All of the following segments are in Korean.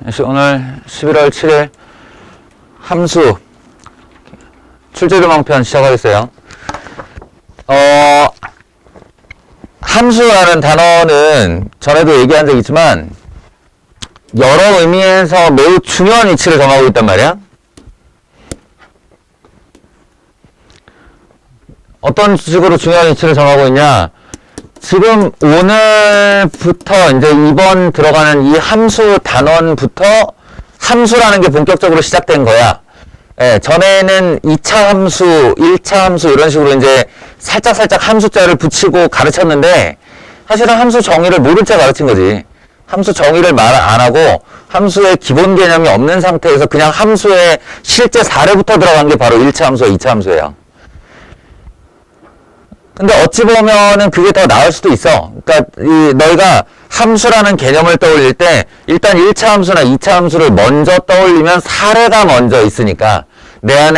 오늘 11월 7일 함수 출제조망편 시작하겠어요. 함수라는 단어는 전에도 얘기한 적 있지만 여러 의미에서 매우 중요한 위치를 정하고 있단 말이야. 어떤 식으로 중요한 위치를 정하고 있냐? 지금 오늘부터 이제 이번 들어가는 이 함수 단원부터 함수라는 게 본격적으로 시작된 거야. 예, 전에는 2차 함수, 1차 함수 이런 식으로 이제 살짝살짝 함수자를 붙이고 가르쳤는데 사실은 함수 정의를 모른 채 가르친 거지. 함수 정의를 말 안 하고 함수의 기본 개념이 없는 상태에서 그냥 함수의 실제 사례부터 들어간 게 바로 1차 함수와 2차 함수예요. 근데 어찌 보면은 그게 더 나을 수도 있어. 그러니까 너희가 함수라는 개념을 떠올릴 때 일단 1차 함수나 2차 함수를 먼저 떠올리면 사례가 먼저 있으니까 내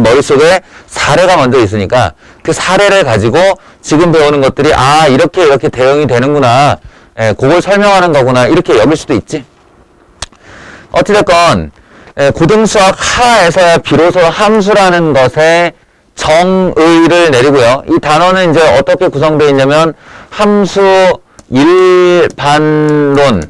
머릿속에 사례가 먼저 있으니까 그 사례를 가지고 지금 배우는 것들이 이렇게 대응이 되는구나. 그걸 설명하는 거구나. 이렇게 여길 수도 있지. 어찌됐건 고등수학 하에서야 비로소 함수라는 것에 정의를 내리고요. 이 단어는 이제 어떻게 구성되어 있냐면 함수 일반론을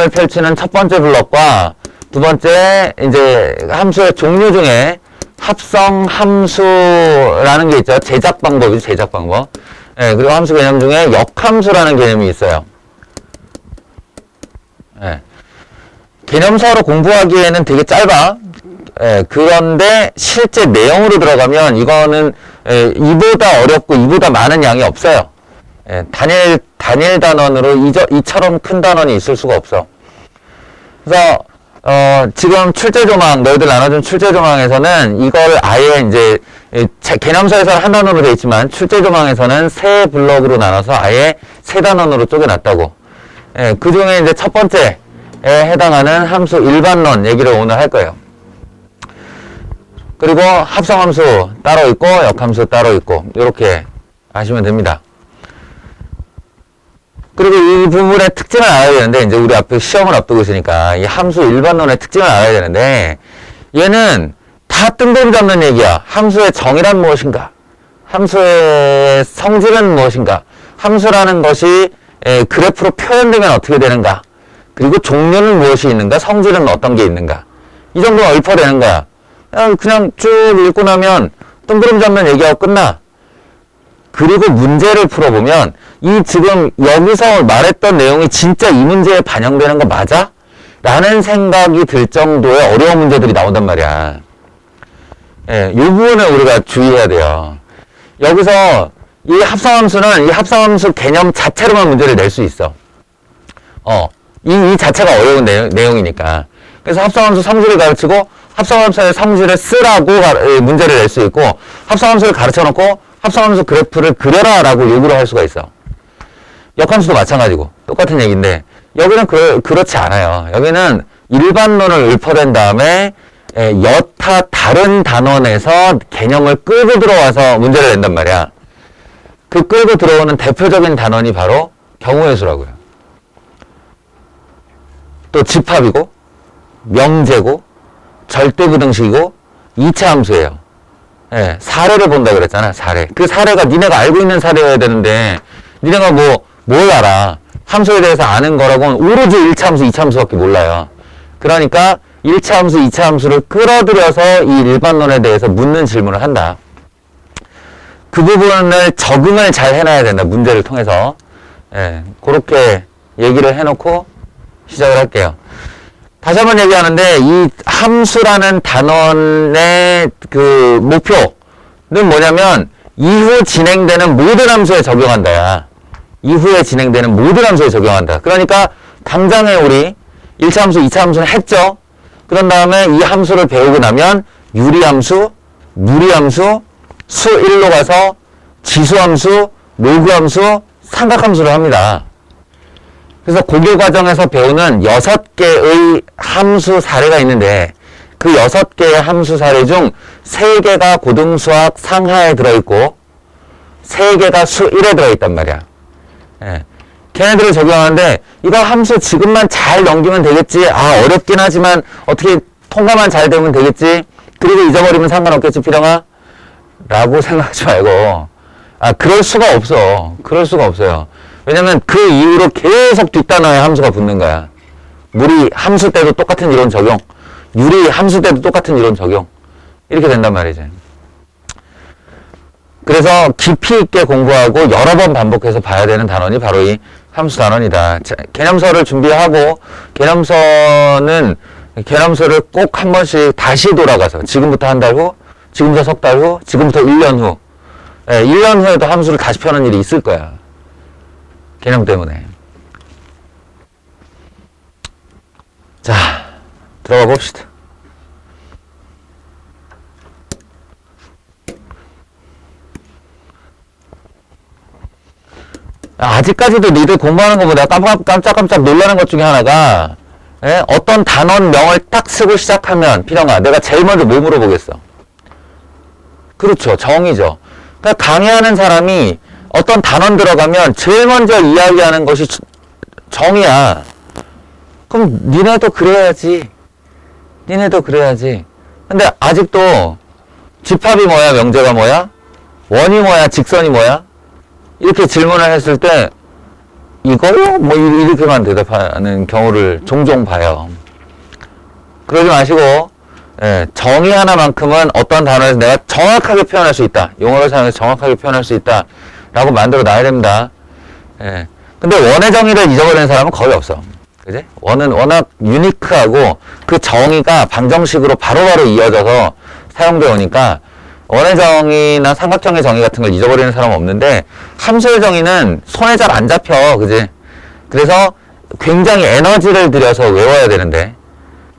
펼치는 첫 번째 블록과 두 번째 이제 함수의 종류 중에 합성 함수라는 게 있죠. 제작 방법이죠. 제작 방법. 그리고 함수 개념 중에 역함수라는 개념이 있어요. 개념서로 공부하기에는 되게 짧아. 그런데 실제 내용으로 들어가면 이거는 이보다 어렵고 이보다 많은 양이 없어요. 단일 단원으로 이처럼 큰 단원이 있을 수가 없어. 그래서 지금 출제조망 너희들 나눠준 출제조망에서는 이걸 아예 이제 개념서에서는 한 단원으로 되어 있지만 출제조망에서는 세 블록으로 나눠서 아예 세 단원으로 쪼개놨다고. 그 중에 이제 첫 번째에 해당하는 함수 일반론 얘기를 오늘 할 거예요. 그리고 합성함수 따로 있고 역함수 따로 있고 이렇게 아시면 됩니다. 그리고 이 부분의 특징을 알아야 되는데 이제 우리 앞에 시험을 앞두고 있으니까 이 함수 일반론의 특징을 알아야 되는데 얘는 다 뜬금 잡는 얘기야. 함수의 정의란 무엇인가? 함수의 성질은 무엇인가? 함수라는 것이 그래프로 표현되면 어떻게 되는가? 그리고 종류는 무엇이 있는가? 성질은 어떤 게 있는가? 이 정도가 읊어대는 거야. 그냥 쭉 읽고 나면 뜬구름 잡는 얘기하고 끝나. 그리고 문제를 풀어보면 이 지금 여기서 말했던 내용이 진짜 이 문제에 반영되는 거 맞아? 라는 생각이 들 정도의 어려운 문제들이 나온단 말이야. 이 부분을 우리가 주의해야 돼요. 여기서 이 합성함수는 이 합성함수 개념 자체로만 문제를 낼 수 있어. 이 자체가 어려운 내용이니까. 그래서 합성함수 성질을 가르치고 합성함수의 성질을 쓰라고 문제를 낼 수 있고 합성함수를 가르쳐놓고 합성함수 그래프를 그려라 라고 요구를 할 수가 있어. 역함수도 마찬가지고 똑같은 얘기인데 여기는 그렇지 않아요. 여기는 일반론을 읊어낸 다음에 여타 다른 단원에서 개념을 끌고 들어와서 문제를 낸단 말이야. 그 끌고 들어오는 대표적인 단원이 바로 경우의 수라고요. 또 집합이고 명제고 절대부등식이고 2차 함수예요. 사례를 본다 그랬잖아. 사례. 그 사례가 니네가 알고 있는 사례여야 되는데 니네가 뭘 알아. 함수에 대해서 아는 거라고는 오로지 1차 함수, 2차 함수밖에 몰라요. 그러니까 1차 함수, 2차 함수를 끌어들여서 이 일반론에 대해서 묻는 질문을 한다. 그 부분을 적응을 잘 해놔야 된다. 문제를 통해서. 그렇게 얘기를 해놓고 시작을 할게요. 다시 한번 얘기하는데 이 함수라는 단원의 그 목표는 뭐냐면 이후 진행되는 모든 함수에 적용한다야. 이후에 진행되는 모든 함수에 적용한다. 그러니까 당장에 우리 1차 함수, 2차 함수는 했죠. 그런 다음에 이 함수를 배우고 나면 유리함수, 무리함수, 수 1로 가서 지수함수, 로그함수, 삼각함수를 합니다. 그래서 고교 과정에서 배우는 6개의 함수 사례가 있는데 그 6개의 함수 사례 중 3개가 고등수학 상하에 들어있고 3개가 수 1에 들어있단 말이야. 걔네들을 적용하는데 이거 함수 지금만 잘 넘기면 되겠지. 아, 어렵긴 하지만 어떻게 통과만 잘 되면 되겠지. 그리고 잊어버리면 상관없겠지, 필영아? 라고 생각하지 말고. 아, 그럴 수가 없어. 그럴 수가 없어요. 왜냐면 그 이후로 계속 뒷단어에 함수가 붙는 거야. 물이 함수 때도 똑같은 이론 적용. 유리 함수 때도 똑같은 이론 적용. 이렇게 된단 말이지. 그래서 깊이 있게 공부하고 여러 번 반복해서 봐야 되는 단원이 바로 이 함수 단원이다. 자, 개념서를 준비하고 개념서를 꼭 한 번씩 다시 돌아가서 지금부터 한 달 후, 지금부터 석 달 후, 지금부터 1년 후 1년 후에도 함수를 다시 펴는 일이 있을 거야. 개념 때문에. 자, 들어가 봅시다. 아직까지도 니들 공부하는 것보다 깜짝깜짝 놀라는 것 중에 하나가, 어떤 단원명을 딱 쓰고 시작하면, 필영아, 내가 제일 먼저 뭐 물어보겠어? 그렇죠. 정의죠. 그러니까 강의하는 사람이 어떤 단원 들어가면 제일 먼저 이야기하는 것이 정의야. 그럼 니네도 그래야지. 근데 아직도 집합이 뭐야, 명제가 뭐야? 원이 뭐야, 직선이 뭐야? 이렇게 질문을 했을 때 이거요? 뭐 이렇게만 대답하는 경우를 종종 봐요. 그러지 마시고 정의 하나만큼은 어떤 단어에서 내가 정확하게 표현할 수 있다. 용어를 사용해서 정확하게 표현할 수 있다. 라고 만들어 놔야 됩니다. 근데 원의 정의를 잊어버리는 사람은 거의 없어. 그지? 원은 워낙 유니크하고 그 정의가 방정식으로 바로바로 이어져서 사용되어 오니까 원의 정의나 삼각형의 정의 같은 걸 잊어버리는 사람은 없는데 함수의 정의는 손에 잘 안 잡혀. 그지? 그래서 굉장히 에너지를 들여서 외워야 되는데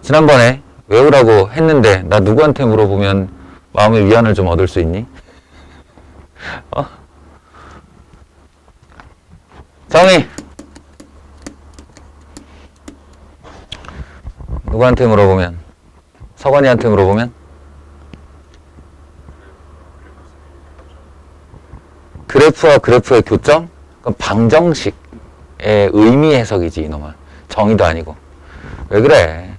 지난번에 외우라고 했는데 나 누구한테 물어보면 마음의 위안을 좀 얻을 수 있니? 정의 누구한테 물어보면? 서건이한테 물어보면? 그래프와 그래프의 교점? 그건 방정식의 의미 해석이지, 이놈아. 정의도 아니고. 왜 그래?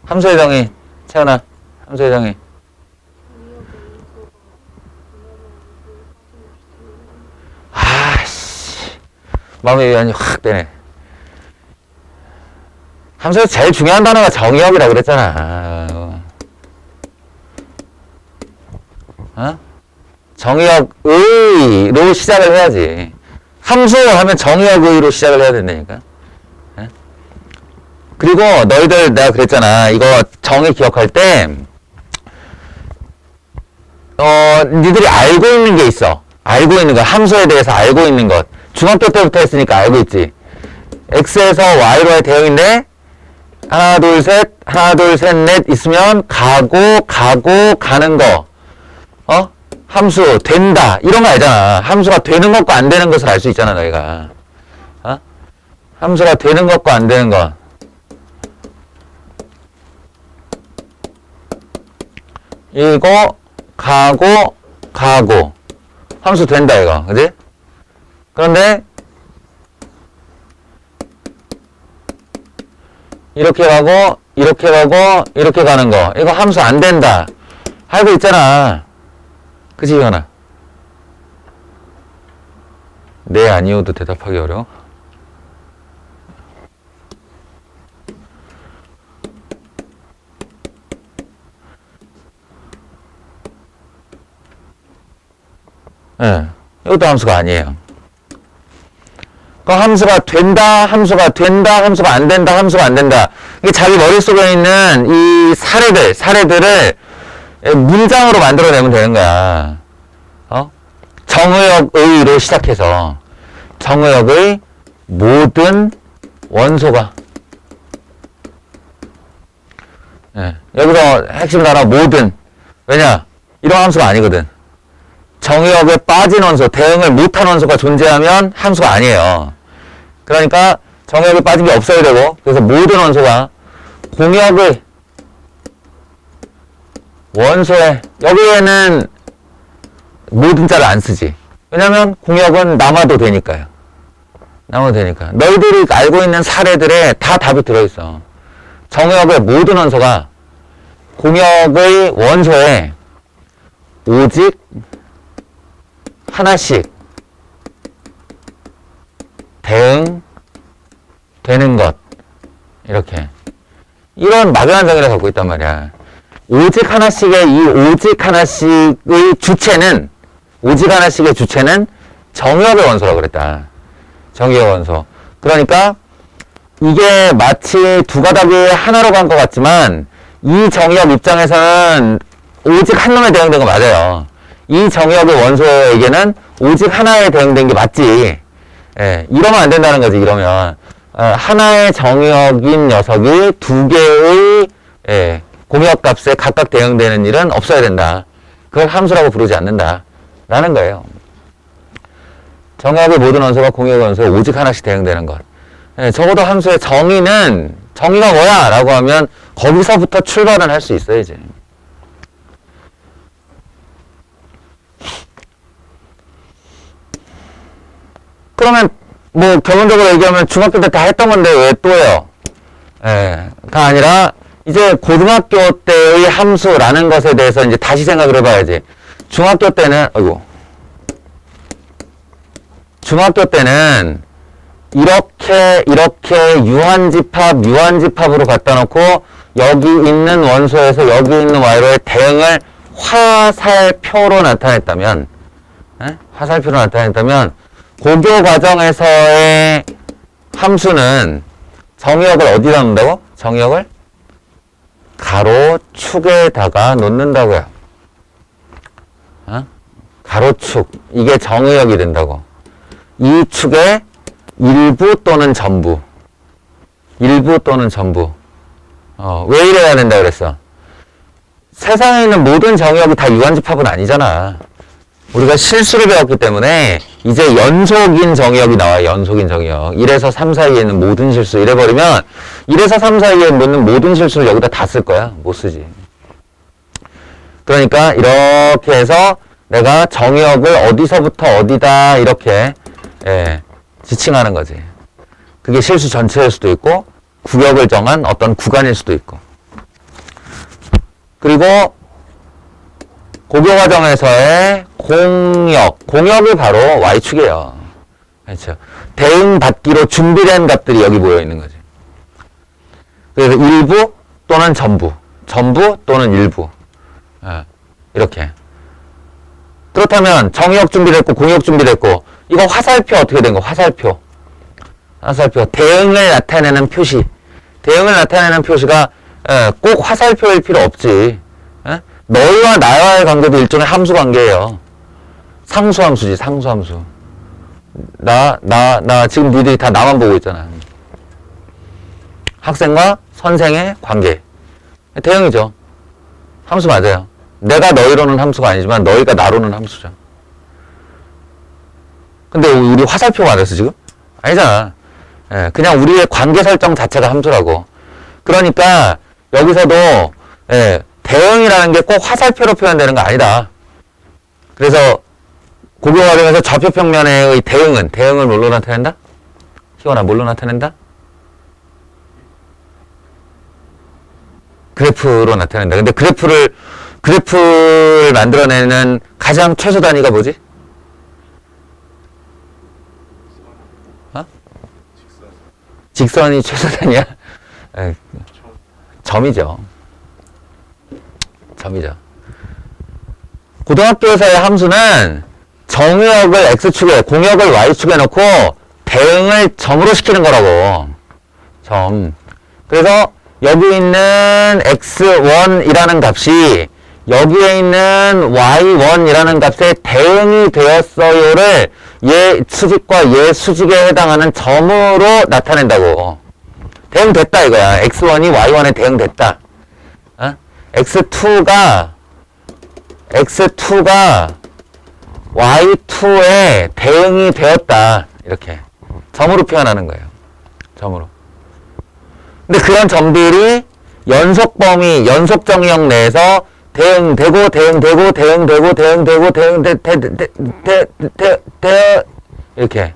함수의 정의, 채연아. 함수의 정의. 아씨. 마음의 위안이 확 되네. 함수에서 제일 중요한 단어가 정의역이라고 그랬잖아. 정의역의로 시작을 해야지. 함수 하면 정의역의로 시작을 해야 된다니까. 그리고 너희들 내가 그랬잖아. 이거 정의 기억할 때 니들이 알고 있는 게 있어. 알고 있는 것. 함수에 대해서 알고 있는 것. 중학교 때부터 했으니까 알고 있지. x에서 y로의 대응인데 하나 둘 셋 넷 있으면 가고 가는 거. 함수 된다 이런 거 알잖아. 함수가 되는 것과 안 되는 것을 알 수 있잖아 너희가. 함수가 되는 것과 안 되는 것. 이거 가고 함수 된다 이거. 그지? 그런데 이렇게 가고 이렇게 가는 거 이거 함수 안 된다 알고 있잖아. 그치 이현아? 네 아니오도 대답하기 어려워. 이것도 함수가 아니에요. 그 함수가 된다, 함수가 안 된다, 함수가 안 된다. 이게 자기 머릿속에 있는 이 사례들을 문장으로 만들어내면 되는 거야. 정의역의로 시작해서 정의역의 모든 원소가 여기서 핵심 단어 모든. 왜냐? 이런 함수가 아니거든. 정의역에 빠진 원소, 대응을 못한 원소가 존재하면 함수가 아니에요. 그러니까 정의역에 빠진 게 없어야 되고, 그래서 모든 원소가 공역의 원소에, 여기에는 모든 자를 안 쓰지. 왜냐면 공역은 남아도 되니까요. 나오면 되니까. 너희들이 알고 있는 사례들에 다 답이 들어있어. 정역의 모든 원소가 공역의 원소에 오직 하나씩 대응되는 것. 이렇게. 이런 막연한 정의를 갖고 있단 말이야. 오직 하나씩의 이 오직 하나씩의 주체는 오직 하나씩의 주체는 정역의 원소라고 그랬다. 정역의 원소. 그러니까 이게 마치 두 가닥이 하나로 간 것 같지만 이 정역 입장에서는 오직 한 놈에 대응된 거 맞아요. 이 정역의 원소에게는 오직 하나에 대응된 게 맞지. 예, 이러면 안 된다는 거지. 이러면 하나의 정역인 녀석이 두 개의 공역값에 각각 대응되는 일은 없어야 된다. 그걸 함수라고 부르지 않는다. 라는 거예요. 정역의 모든 원소가 공역의 원소에 오직 하나씩 대응되는 것. 적어도 함수의 정의가 뭐야? 라고 하면 거기서부터 출발을 할 수 있어야지. 그러면 뭐 결론적으로 얘기하면 중학교 때 다 했던 건데 왜 또 해요? 가 아니라 이제 고등학교 때의 함수라는 것에 대해서 이제 다시 생각을 해봐야지. 중학교 때는 이렇게 유한집합으로 갖다 놓고 여기 있는 원소에서 여기 있는 y로의 대응을 화살표로 나타냈다면 고교 과정에서의 함수는 정역을 어디다 놓는다고? 정역을 가로축에다가 놓는다고요. 가로축. 이게 정역이 된다고. 이 축의 일부 또는 전부. 왜 이래야 된다 그랬어? 세상에 있는 모든 정역이 다 유한집합은 아니잖아. 우리가 실수를 배웠기 때문에 이제 연속인 정역이 나와요. 연속인 정역. 1에서 3 사이에 있는 모든 실수. 이래버리면 1에서 3 사이에 있는 모든 실수를 여기다 다 쓸 거야. 못 쓰지. 그러니까 이렇게 해서 내가 정역을 어디서부터 어디다 이렇게 지칭하는 거지. 그게 실수 전체일 수도 있고 구역을 정한 어떤 구간일 수도 있고. 그리고 고교 과정에서의 공역이 바로 y축이에요. 그렇죠. 대응받기로 준비된 값들이 여기 모여 있는 거지. 그래서 일부 또는 전부 또는 일부. 이렇게. 그렇다면 정역 준비됐고 공역 준비됐고 이거 화살표 어떻게 된 거? 화살표. 대응을 나타내는 표시. 대응을 나타내는 표시가 꼭 화살표일 필요 없지. 너희와 나와의 관계도 일종의 함수 관계예요. 상수함수지, 상수함수. 나 지금 니들이 다 나만 보고 있잖아. 학생과 선생의 관계. 대응이죠. 함수 맞아요. 내가 너희로는 함수가 아니지만 너희가 나로는 함수죠. 근데 우리 화살표 맞았어, 지금? 아니잖아. 그냥 우리의 관계 설정 자체가 함수라고. 그러니까 여기서도 대응이라는 게 꼭 화살표로 표현되는 거 아니다. 그래서 고교 과정에서 좌표 평면의 대응을 뭘로 나타낸다? 희원아, 뭘로 나타낸다? 그래프로 나타낸다. 근데 그래프를 만들어내는 가장 최소 단위가 뭐지? 직선이 최소 단위야? 점이죠. 고등학교에서의 함수는 정역을 x축에, 공역을 y축에 놓고 대응을 점으로 시키는 거라고. 점. 그래서 여기 있는 x1이라는 값이 여기에 있는 y1이라는 값에 대응이 되었어요를 얘 수직과 얘 수직에 해당하는 점으로 나타낸다고. 대응됐다 이거야. x1이 y1에 대응됐다. x2가 y2에 대응이 되었다. 이렇게 점으로 표현하는 거예요. 점으로. 근데 그런 점들이 연속 정역 내에서 대응되고 이렇게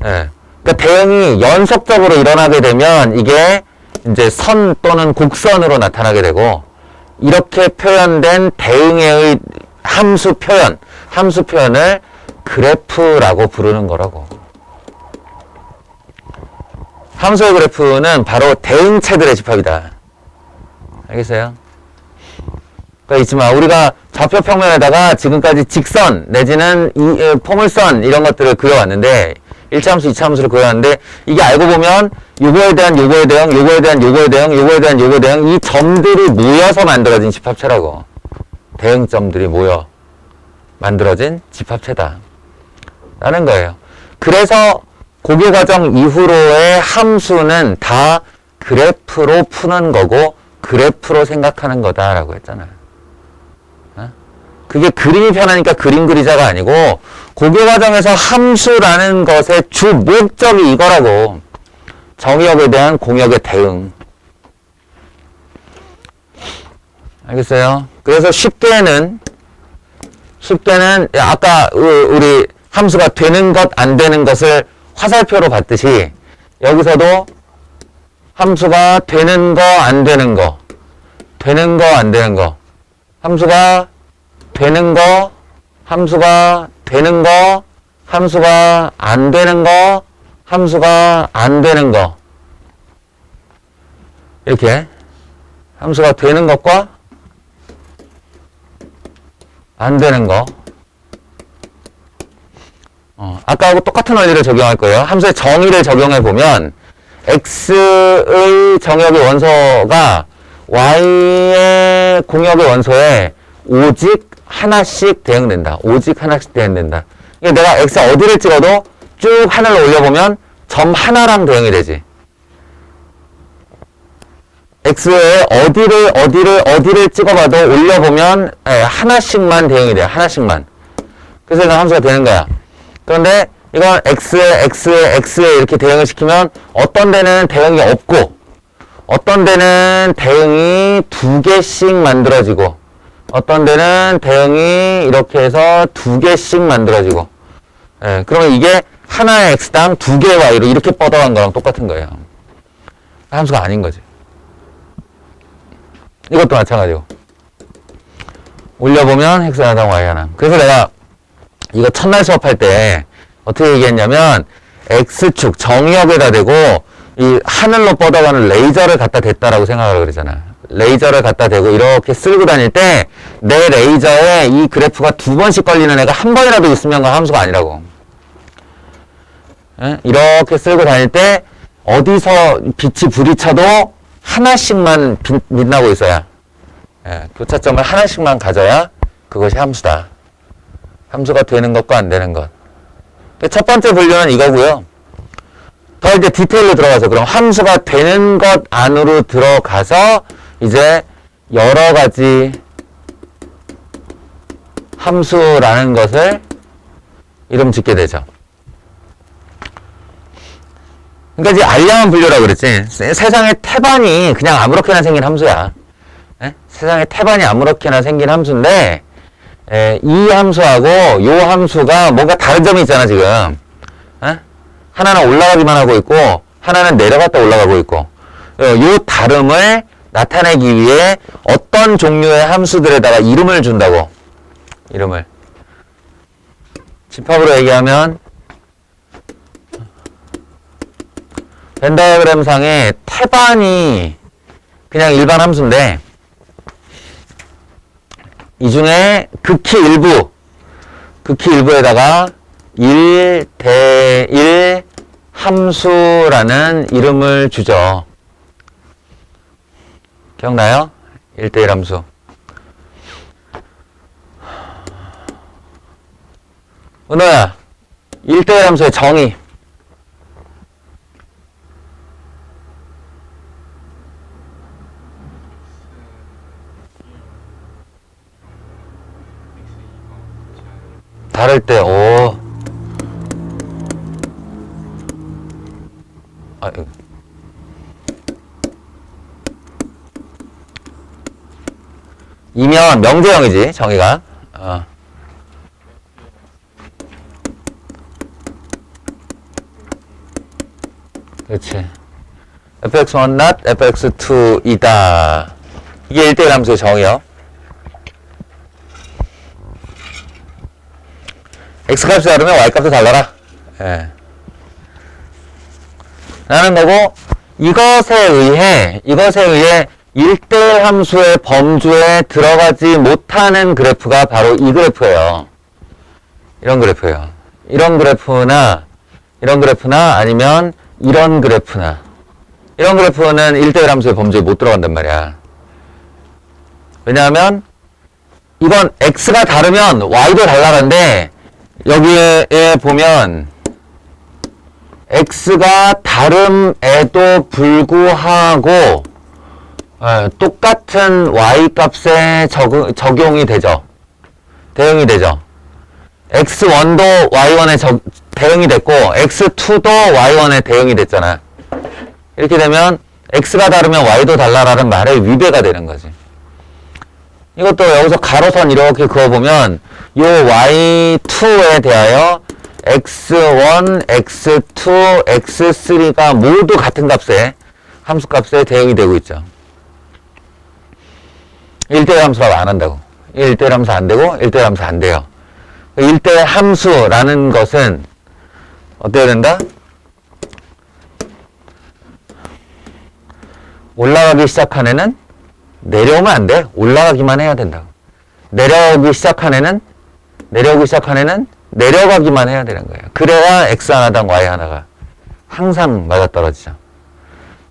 예. 그러니까 대응이 연속적으로 일어나게 되면 이게 이제 선 또는 곡선으로 나타나게 되고, 이렇게 표현된 대응의 함수 표현을 그래프라고 부르는 거라고. 함수의 그래프는 바로 대응체들의 집합이다. 알겠어요? 그러니까 있지만 우리가 좌표 평면에다가 지금까지 직선 내지는 포물선 이런 것들을 그려왔는데, 1차 함수, 2차 함수를 그려왔는데, 이게 알고 보면 요거에 대한 요거에 대응, 요거에 대한 요거에 대응, 요거에 대한 요거에 대응, 이 점들이 모여서 만들어진 집합체라고. 대응점들이 모여 만들어진 집합체다 라는 거예요. 그래서 고교 과정 이후로의 함수는 다 그래프로 푸는 거고 그래프로 생각하는 거다라고 했잖아요. 그게 그림이 편하니까 그림 그리자가 아니고, 고교 과정에서 함수라는 것의 주 목적이 이거라고. 정의역에 대한 공역의 대응. 알겠어요? 그래서 쉽게는 아까 우리 함수가 되는 것, 안 되는 것을 화살표로 봤듯이, 여기서도 함수가 되는 거, 안 되는 거, 되는 거, 안 되는 거, 함수가 되는 거, 함수가 되는 거, 함수가 안 되는 거, 함수가 안 되는 거, 이렇게 함수가 되는 것과 안 되는 거, 아까하고 똑같은 원리를 적용할 거예요. 함수의 정의를 적용해 보면 x의 정역의 원소가 y의 공역의 원소에 오직 하나씩 대응된다. 오직 하나씩 대응된다. 그러니까 내가 x 어디를 찍어도 쭉 하늘로 올려보면 점 하나랑 대응이 되지. x에 어디를 찍어봐도 올려보면 하나씩만 대응이 돼요. 하나씩만. 그래서 이건 함수가 되는 거야. 그런데 이건 x에 이렇게 대응을 시키면 어떤 데는 대응이 없고 어떤 데는 대응이 두 개씩 만들어지고 어떤 데는 대응이 이렇게 해서 두 개씩 만들어지고, 그러면 이게 하나의 x당 두 개의 y로 이렇게 뻗어간 거랑 똑같은 거예요. 함수가 아닌 거지. 이것도 마찬가지고. 올려보면 x 하나당 y 하나. 그래서 내가 이거 첫날 수업할 때 어떻게 얘기했냐면, x축 정역에다 대고 이 하늘로 뻗어가는 레이저를 갖다 댔다라고 생각을 그러잖아. 레이저를 갖다 대고 이렇게 쓸고 다닐 때 내 레이저에 이 그래프가 두 번씩 걸리는 애가 한 번이라도 있으면 그 함수가 아니라고. 이렇게 쓸고 다닐 때 어디서 빛이 부딪혀도 하나씩만 빛나고 있어야, 교차점을 하나씩만 가져야 그것이 함수다. 함수가 되는 것과 안 되는 것. 첫 번째 분류는 이거고요. 더 이제 디테일로 들어가서, 그럼 함수가 되는 것 안으로 들어가서 이제 여러 가지 함수라는 것을 이름 짓게 되죠. 그러니까 이제 알량한 분류라고 그랬지. 세상에 태반이 그냥 아무렇게나 생긴 함수야. 세상에 태반이 아무렇게나 생긴 함수인데, 이 함수하고 요 함수가 뭔가 다른 점이 있잖아, 지금. 하나는 올라가기만 하고 있고, 하나는 내려갔다 올라가고 있고, 요 다름을 나타내기 위해 어떤 종류의 함수들에다가 이름을 준다고. 이름을. 집합으로 얘기하면, 벤 다이어그램 상에 태반이 그냥 일반 함수인데, 이 중에 극히 일부에다가 1대1 함수라는 이름을 주죠. 기억나요? 1대1 함수. 은호야, 1대1 함수의 정의. 다를 때, 이면 명제형이지, 정의가. 그치. fx1 not fx2이다. 이게 1대1 함수의 정의요. x값이 다르면 y값도 달라라. 예. 라는 거고, 이것에 의해 1대1 함수의 범주에 들어가지 못하는 그래프가 바로 이 그래프예요. 이런 그래프예요. 이런 그래프나 아니면 이런 그래프나. 이런 그래프는 1대1 함수의 범주에 못 들어간단 말이야. 왜냐하면 이건 x가 다르면 y도 달라는데 여기에 보면 x가 다름에도 불구하고 똑같은 y 값에 적용이 되죠. 대응이 되죠. x1도 y1에 대응이 됐고 x2도 y1에 대응이 됐잖아. 이렇게 되면 x가 다르면 y도 달라라는 말의 위배가 되는 거지. 이것도 여기서 가로선 이렇게 그어보면 요 y2에 대하여 x1, x2, x3가 모두 같은 값에 함수값에 대응이 되고 있죠. 1대1 함수라고 안 한다고. 1대1 함수 안 되고 1대1 함수 안 돼요. 1대1 함수라는 것은 어때야 된다? 올라가기 시작한 애는 내려오면 안 돼. 올라가기만 해야 된다고. 내려오기 시작한 애는 내려가기만 해야 되는 거예요. 그래야 x 하나당 y 하나가 항상 맞아떨어지죠.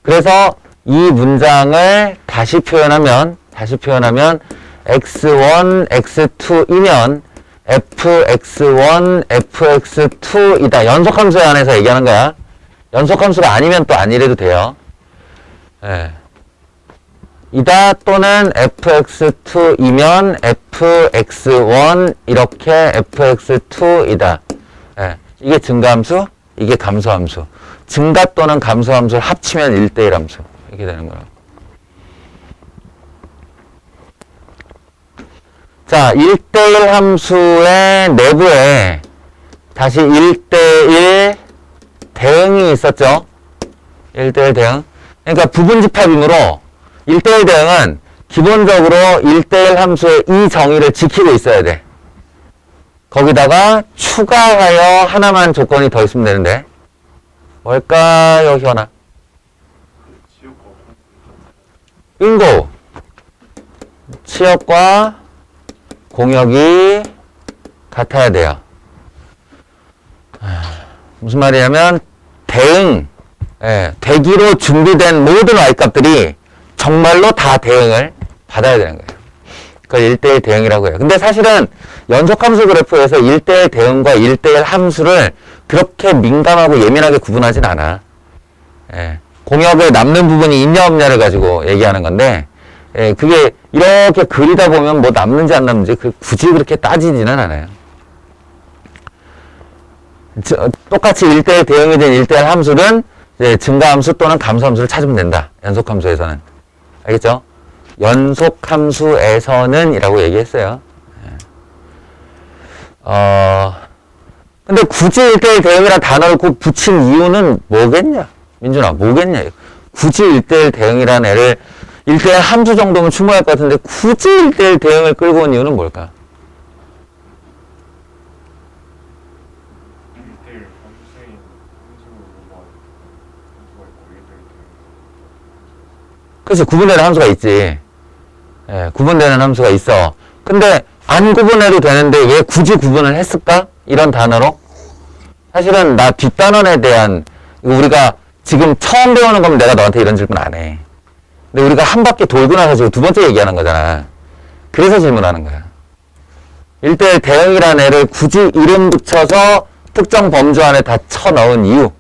그래서 이 문장을 다시 표현하면 x1, x2이면 fx1, fx2이다. 연속함수에 한해서 얘기하는 거야. 연속함수가 아니면 또 아니래도 돼요. 예. 이다 또는 fx2이면 fx1 이렇게 fx2이다. 예. 이게 증가함수, 이게 감소함수. 증가 또는 감소함수를 합치면 1대1 함수. 이렇게 되는 거라고. 자, 1대1 함수의 내부에 다시 1대1 대응이 있었죠. 1대1 대응. 그러니까 부분집합이므로 1대1 대응은 기본적으로 1대1 함수의 이 정의를 지키고 있어야 돼. 거기다가 추가하여 하나만 조건이 더 있으면 되는데 뭘까요, 현아? 빙고! 치역과 공역이 같아야 돼요. 무슨 말이냐면 대응, 되기로 준비된 모든 y값들이 정말로 다 대응을 받아야 되는 거예요. 그걸 1대1 대응이라고 해요. 근데 사실은 연속함수 그래프에서 1대1 대응과 1대1 함수를 그렇게 민감하고 예민하게 구분하진 않아. 공역에 남는 부분이 있냐 없냐를 가지고 얘기하는 건데 그게 이렇게 그리다 보면 뭐 남는지 안 남는지 굳이 그렇게 따지지는 않아요. 똑같이 1대1 대응이 된 1대1 함수는 증가함수 또는 감소함수를 찾으면 된다. 연속함수에서는. 알겠죠? 연속함수에서는 이라고 얘기했어요. 근데 굳이 1대1 대응이라는 단어를 꼭 붙인 이유는 뭐겠냐? 민준아, 뭐겠냐? 굳이 1대1 대응이라는 애를 1대1 함수 정도면 충분할 것 같은데 굳이 1대1 대응을 끌고 온 이유는 뭘까? 1대1 함수인 그래서 구분되는 함수가 있지. 구분되는 함수가 있어. 근데 안 구분해도 되는데 왜 굳이 구분을 했을까? 이런 단어로. 사실은 나 뒷단원에 대한 우리가 지금 처음 배우는 거면 내가 너한테 이런 질문 안 해. 근데 우리가 한 바퀴 돌고 나서 지금 두 번째 얘기하는 거잖아. 그래서 질문하는 거야. 1대1 대응이라는 애를 굳이 이름 붙여서 특정 범주 안에 다 쳐넣은 이유.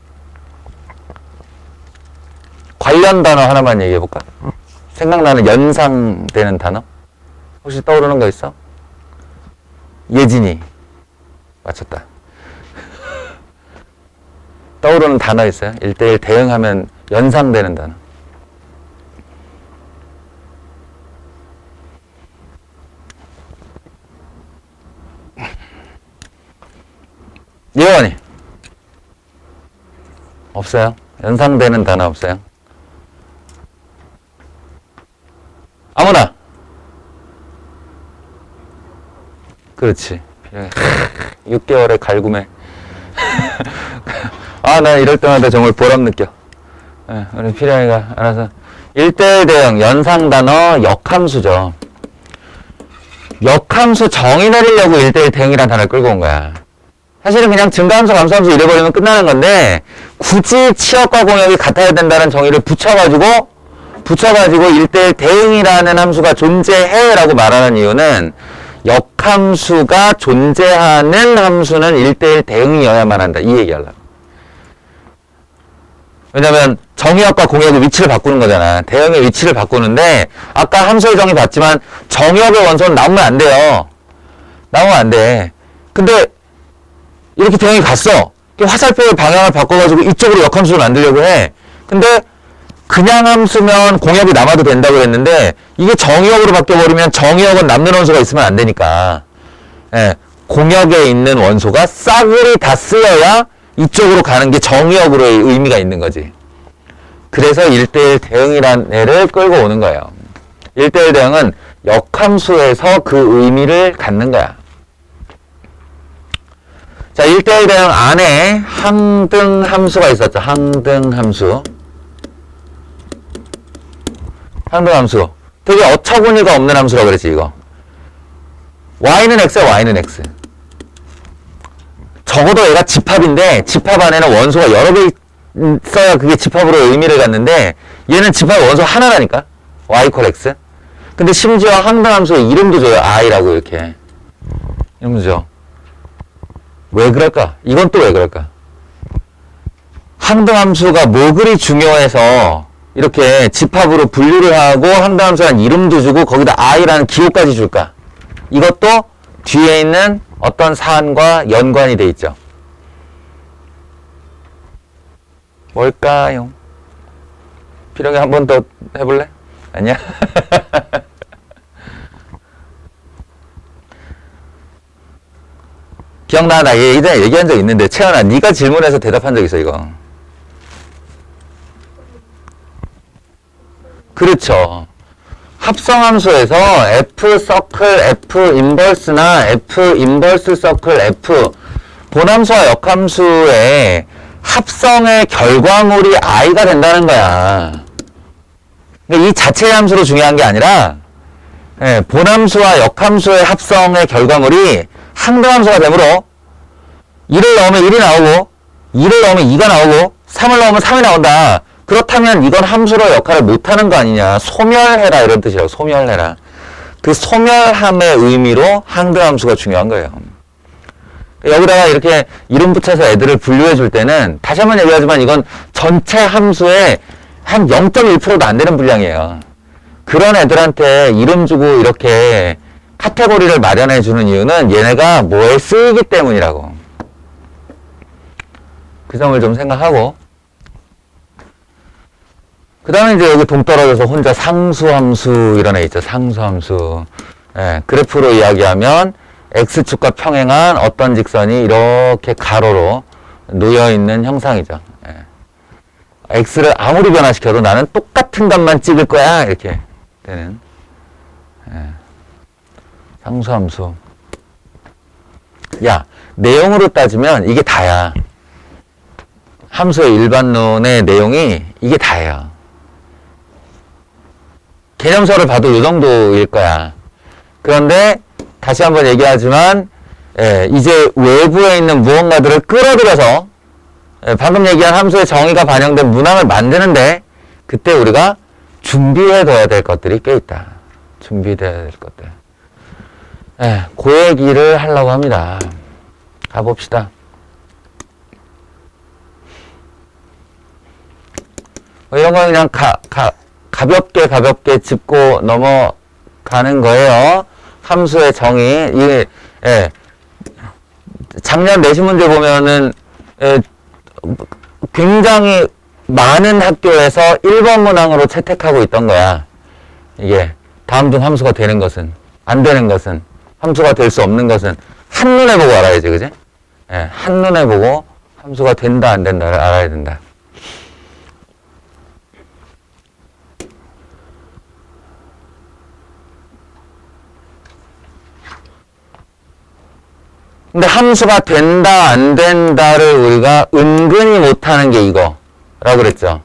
관련 단어 하나만 얘기해볼까? 생각나는 연상되는 단어? 혹시 떠오르는 거 있어? 예진이. 맞췄다. 떠오르는 단어 있어요? 1대1 대응하면 연상되는 단어. 예원이. 없어요? 연상되는 단어 없어요? 아무나. 그렇지. 6개월의 갈굼에. 아, 나 이럴 때마다 정말 보람 느껴. 우리 피랑이가 알아서. 1대1 대응, 연상 단어, 역함수죠. 역함수 정의 내리려고 1대1 대응이라는 단어를 끌고 온 거야. 사실은 그냥 증가함수, 감소함수 이래버리면 끝나는 건데, 굳이 치역과 공역이 같아야 된다는 정의를 붙여가지고 1대1 대응이라는 함수가 존재해라고 말하는 이유는, 역함수가 존재하는 함수는 1대1 대응이어야만 한다. 이 얘기하려고. 왜냐면 정의역과 공역의 위치를 바꾸는 거잖아. 대응의 위치를 바꾸는데 아까 함수의 정의 봤지만 정의역의 원소는 나오면 안 돼요. 나오면 안 돼. 근데 이렇게 대응이 갔어. 화살표의 방향을 바꿔가지고 이쪽으로 역함수를 만들려고 해. 근데 그냥 함수면 공역이 남아도 된다고 했는데 이게 정의역으로 바뀌어버리면 정의역은 남는 원소가 있으면 안 되니까 공역에 있는 원소가 싸그리 다 쓰여야 이쪽으로 가는 게 정의역으로의 의미가 있는 거지. 그래서 1대1 대응이라는 애를 끌고 오는 거예요. 1대1 대응은 역함수에서 그 의미를 갖는 거야. 자, 1대1 대응 안에 항등함수가 있었죠. 항등함수. 항등함수. 되게 어처구니가 없는 함수라고 그랬지, 이거. y는 x야, y는 x. 적어도 얘가 집합인데 집합 안에는 원소가 여러 개 있어야 그게 집합으로 의미를 갖는데 얘는 집합 원소 하나라니까. y = x. 근데 심지어 항등함수의 이름도 줘요. i라고 이렇게. 이름도 줘. 왜 그럴까? 이건 또 왜 그럴까? 항등함수가 뭐 그리 중요해서 이렇게 집합으로 분류를 하고 항등함수라는 이름도 주고 거기다 i라는 기호까지 줄까? 이것도 뒤에 있는 어떤 사안과 연관이 돼 있죠. 뭘까요? 필요하게 한 번 더 해볼래? 아니야? 기억나? 나 예전에 얘기한 적 있는데 채연아 네가 질문해서 대답한 적 있어 이거. 그렇죠. 합성함수에서 F 서클 F 인버스나 F 인버스 서클 F 본함수와 역함수의 합성의 결과물이 i가 된다는 거야. 그러니까 이 자체의 함수로 중요한 게 아니라 본함수와 역함수의 합성의 결과물이 항등함수가 되므로 1을 넣으면 1이 나오고 2를 넣으면 2가 나오고 3을 넣으면 3이 나온다. 그렇다면 이건 함수로 역할을 못하는 거 아니냐. 소멸해라 이런 뜻이라고. 소멸해라. 그 소멸함의 의미로 항등함수가 중요한 거예요. 여기다가 이렇게 이름 붙여서 애들을 분류해 줄 때는 다시 한번 얘기하지만 이건 전체 함수의 한 0.1%도 안 되는 분량이에요. 그런 애들한테 이름 주고 이렇게 카테고리를 마련해 주는 이유는 얘네가 뭐에 쓰이기 때문이라고. 그 점을 좀 생각하고 그 다음에 이제 여기 동떨어져서 혼자 상수함수 이런 애 있죠. 상수함수. 그래프로 이야기하면 X축과 평행한 어떤 직선이 이렇게 가로로 놓여있는 형상이죠. X를 아무리 변화시켜도 나는 똑같은 값만 찍을 거야. 이렇게 되는. 상수함수. 야, 내용으로 따지면 이게 다야. 함수의 일반론의 내용이 이게 다예요. 개념서를 봐도 이 정도일 거야. 그런데 다시 한번 얘기하지만 이제 외부에 있는 무언가들을 끌어들여서 방금 얘기한 함수의 정의가 반영된 문항을 만드는데 그때 우리가 준비해둬야 될 것들이 꽤 있다. 준비돼야 될 것들. 그 얘기를 하려고 합니다. 가봅시다. 이런 거 그냥 가볍게 짚고 넘어가는 거예요. 함수의 정의. 이게, 작년 내신 문제 보면은, 굉장히 많은 학교에서 1번 문항으로 채택하고 있던 거야. 이게, 다음 중 함수가 되는 것은, 안 되는 것은, 함수가 될 수 없는 것은, 한눈에 보고 알아야지, 그지? 한눈에 보고 함수가 된다, 안 된다를 알아야 된다. 근데 함수가 된다, 안 된다를 우리가 은근히 못하는 게 이거라고 그랬죠.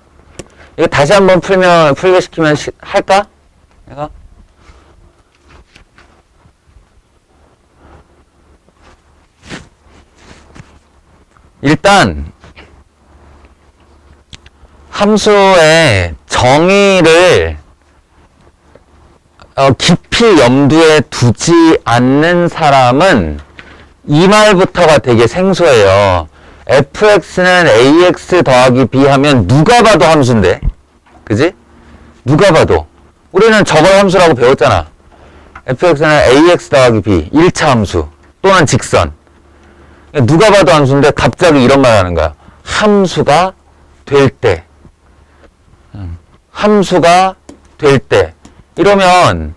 이거 다시 한번 풀게 시키면 할까? 내가? 일단, 함수의 정의를 깊이 염두에 두지 않는 사람은 이 말부터가 되게 생소해요. fx는 ax 더하기 b 하면 누가 봐도 함수인데, 그지? 누가 봐도. 우리는 저걸 함수라고 배웠잖아. fx는 ax 더하기 b, 1차 함수 또는 직선. 누가 봐도 함수인데 갑자기 이런 말 하는 거야. 함수가 될 때. 함수가 될 때. 이러면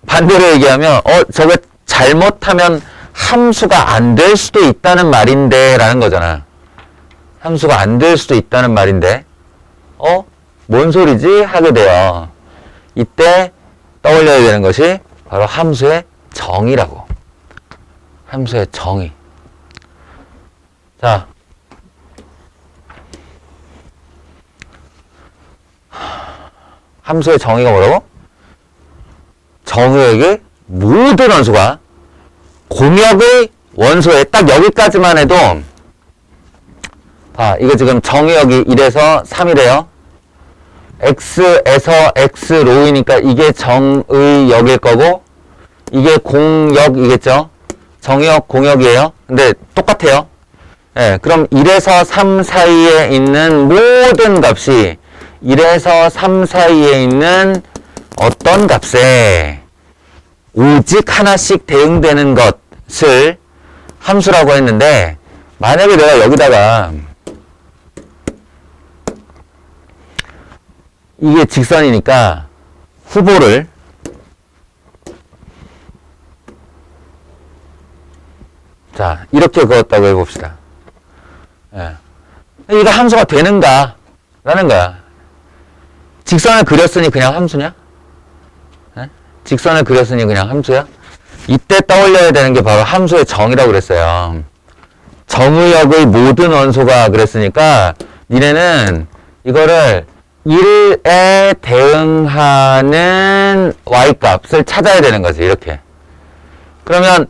반대로 얘기하면 저게 잘못하면 함수가 안 될 수도 있다는 말인데 라는 거잖아. 함수가 안 될 수도 있다는 말인데 뭔 소리지? 하게 돼요. 이때 떠올려야 되는 것이 바로 함수의 정의라고. 함수의 정의. 자, 함수의 정의가 뭐라고? 정의역의 모든 원소가 공역의 원소에 딱 여기까지만 해도 이거 지금 정의역이 1에서 3이래요. x에서 x로이니까 이게 정의역일 거고 이게 공역이겠죠. 정의역 공역이에요. 근데 똑같아요. 예, 그럼 1에서 3 사이에 있는 모든 값이 1에서 3 사이에 있는 어떤 값에 오직 하나씩 대응되는 것을 함수라고 했는데, 만약에 내가 여기다가 이게 직선이니까 후보를 자 이렇게 그었다고 해봅시다. 예. 이거 함수가 되는가? 라는 거야. 직선을 그렸으니 그냥 함수냐? 예? 직선을 그렸으니 그냥 함수야? 이때 떠올려야 되는 게 바로 함수의 정의라고 그랬어요. 정의역의 모든 원소가 그랬으니까 니네는 이거를 1에 대응하는 y값을 찾아야 되는 거지. 이렇게. 그러면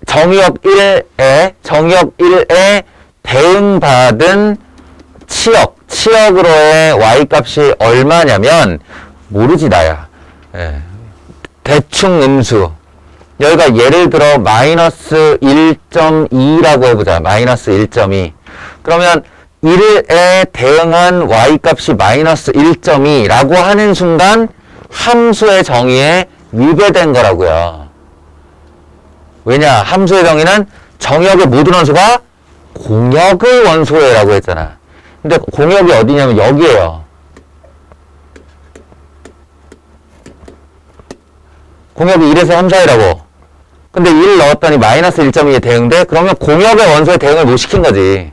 정의역 1에 대응받은 치역으로의 y값이 얼마냐면 모르지 나야. 예. 대충 음수. 여기가 예를 들어 마이너스 1.2라고 해보자. 마이너스 1.2. 그러면 1에 대응한 y값이 마이너스 1.2라고 하는 순간 함수의 정의에 위배된 거라고요. 왜냐? 함수의 정의는 정역의 모든 원소가 공역의 원소에라고 했잖아. 근데 공역이 어디냐면 여기에요. 공역이 1에서 3 사이라고. 근데 1을 넣었더니 마이너스 1.2에 대응돼? 그러면 공역의 원소에 대응을 못 시킨 거지.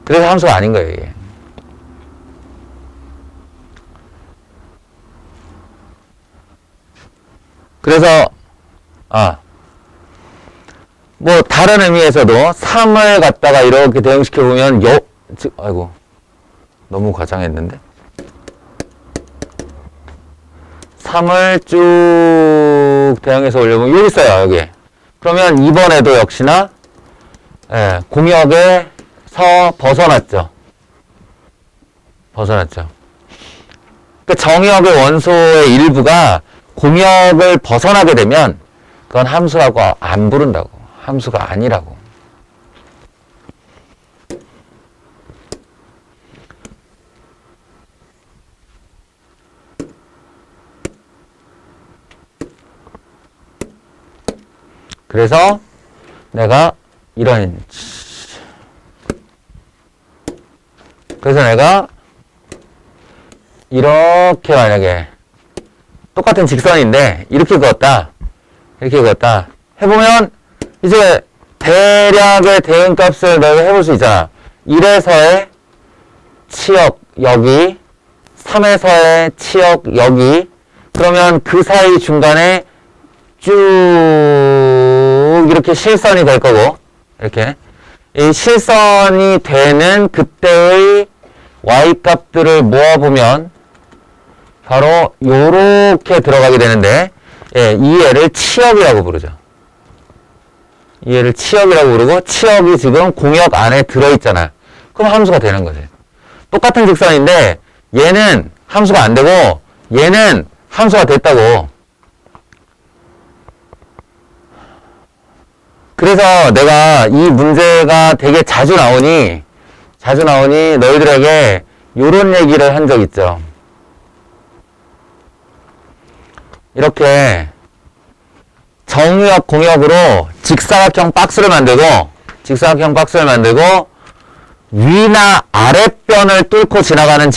그래서 함수가 아닌 거예요, 이게. 그래서, 뭐, 다른 의미에서도 3을 갖다가 이렇게 대응시켜보면, 아이고, 너무 과장했는데? 3을 쭉 대응해서 올려보면, 여기 있어요, 여기. 그러면 이번에도 역시나, 공역에서 벗어났죠. 그 정역의 원소의 일부가 공역을 벗어나게 되면, 그건 함수라고 안 부른다고. 함수가 아니라고. 그래서 내가 이렇게 만약에 똑같은 직선인데 이렇게 그었다 해보면 이제 대략의 대응값을 내가 해볼 수 있잖아. 1에서의 치역 여기, 3에서의 치역 여기. 그러면 그 사이 중간에 쭉 이렇게 이렇게 실선이 될 거고, 이렇게. 이 실선이 되는 그때의 y값들을 모아보면 바로 요렇게 들어가게 되는데, 예, 이 애를 치역이라고 부르죠. 이 애를 치역이라고 부르고, 치역이 지금 공역 안에 들어있잖아. 그럼 함수가 되는 거지. 똑같은 직선인데 얘는 함수가 안 되고 얘는 함수가 됐다고. 그래서 내가 이 문제가 되게 자주 나오니 너희들에게 요런 얘기를 한 적 있죠. 이렇게 정유역 공역으로 직사각형 박스를 만들고 위나 아랫변을 뚫고 지나가는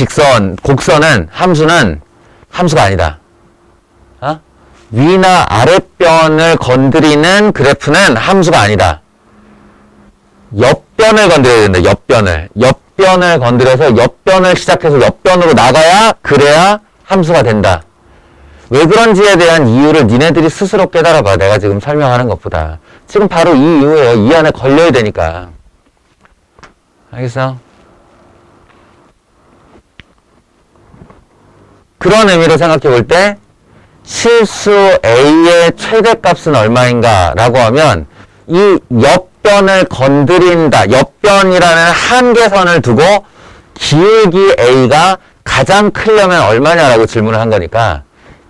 곡선은 함수가 아니다. 어? 위나 아랫변을 건드리는 그래프는 함수가 아니다. 옆변을 건드려야 된다. 옆변을 건드려서 옆변을 시작해서 옆변으로 나가야 그래야 함수가 된다. 왜 그런지에 대한 이유를 니네들이 스스로 깨달아봐. 내가 지금 설명하는 것보다. 지금 바로 이 이유예요. 이 안에 걸려야 되니까. 알겠어? 그런 의미로 생각해 볼 때 실수 A의 최대값은 얼마인가 라고 하면 이 옆변을 건드린다. 옆변이라는 한계선을 두고 기울기 A가 가장 크려면 얼마냐라고 질문을 한 거니까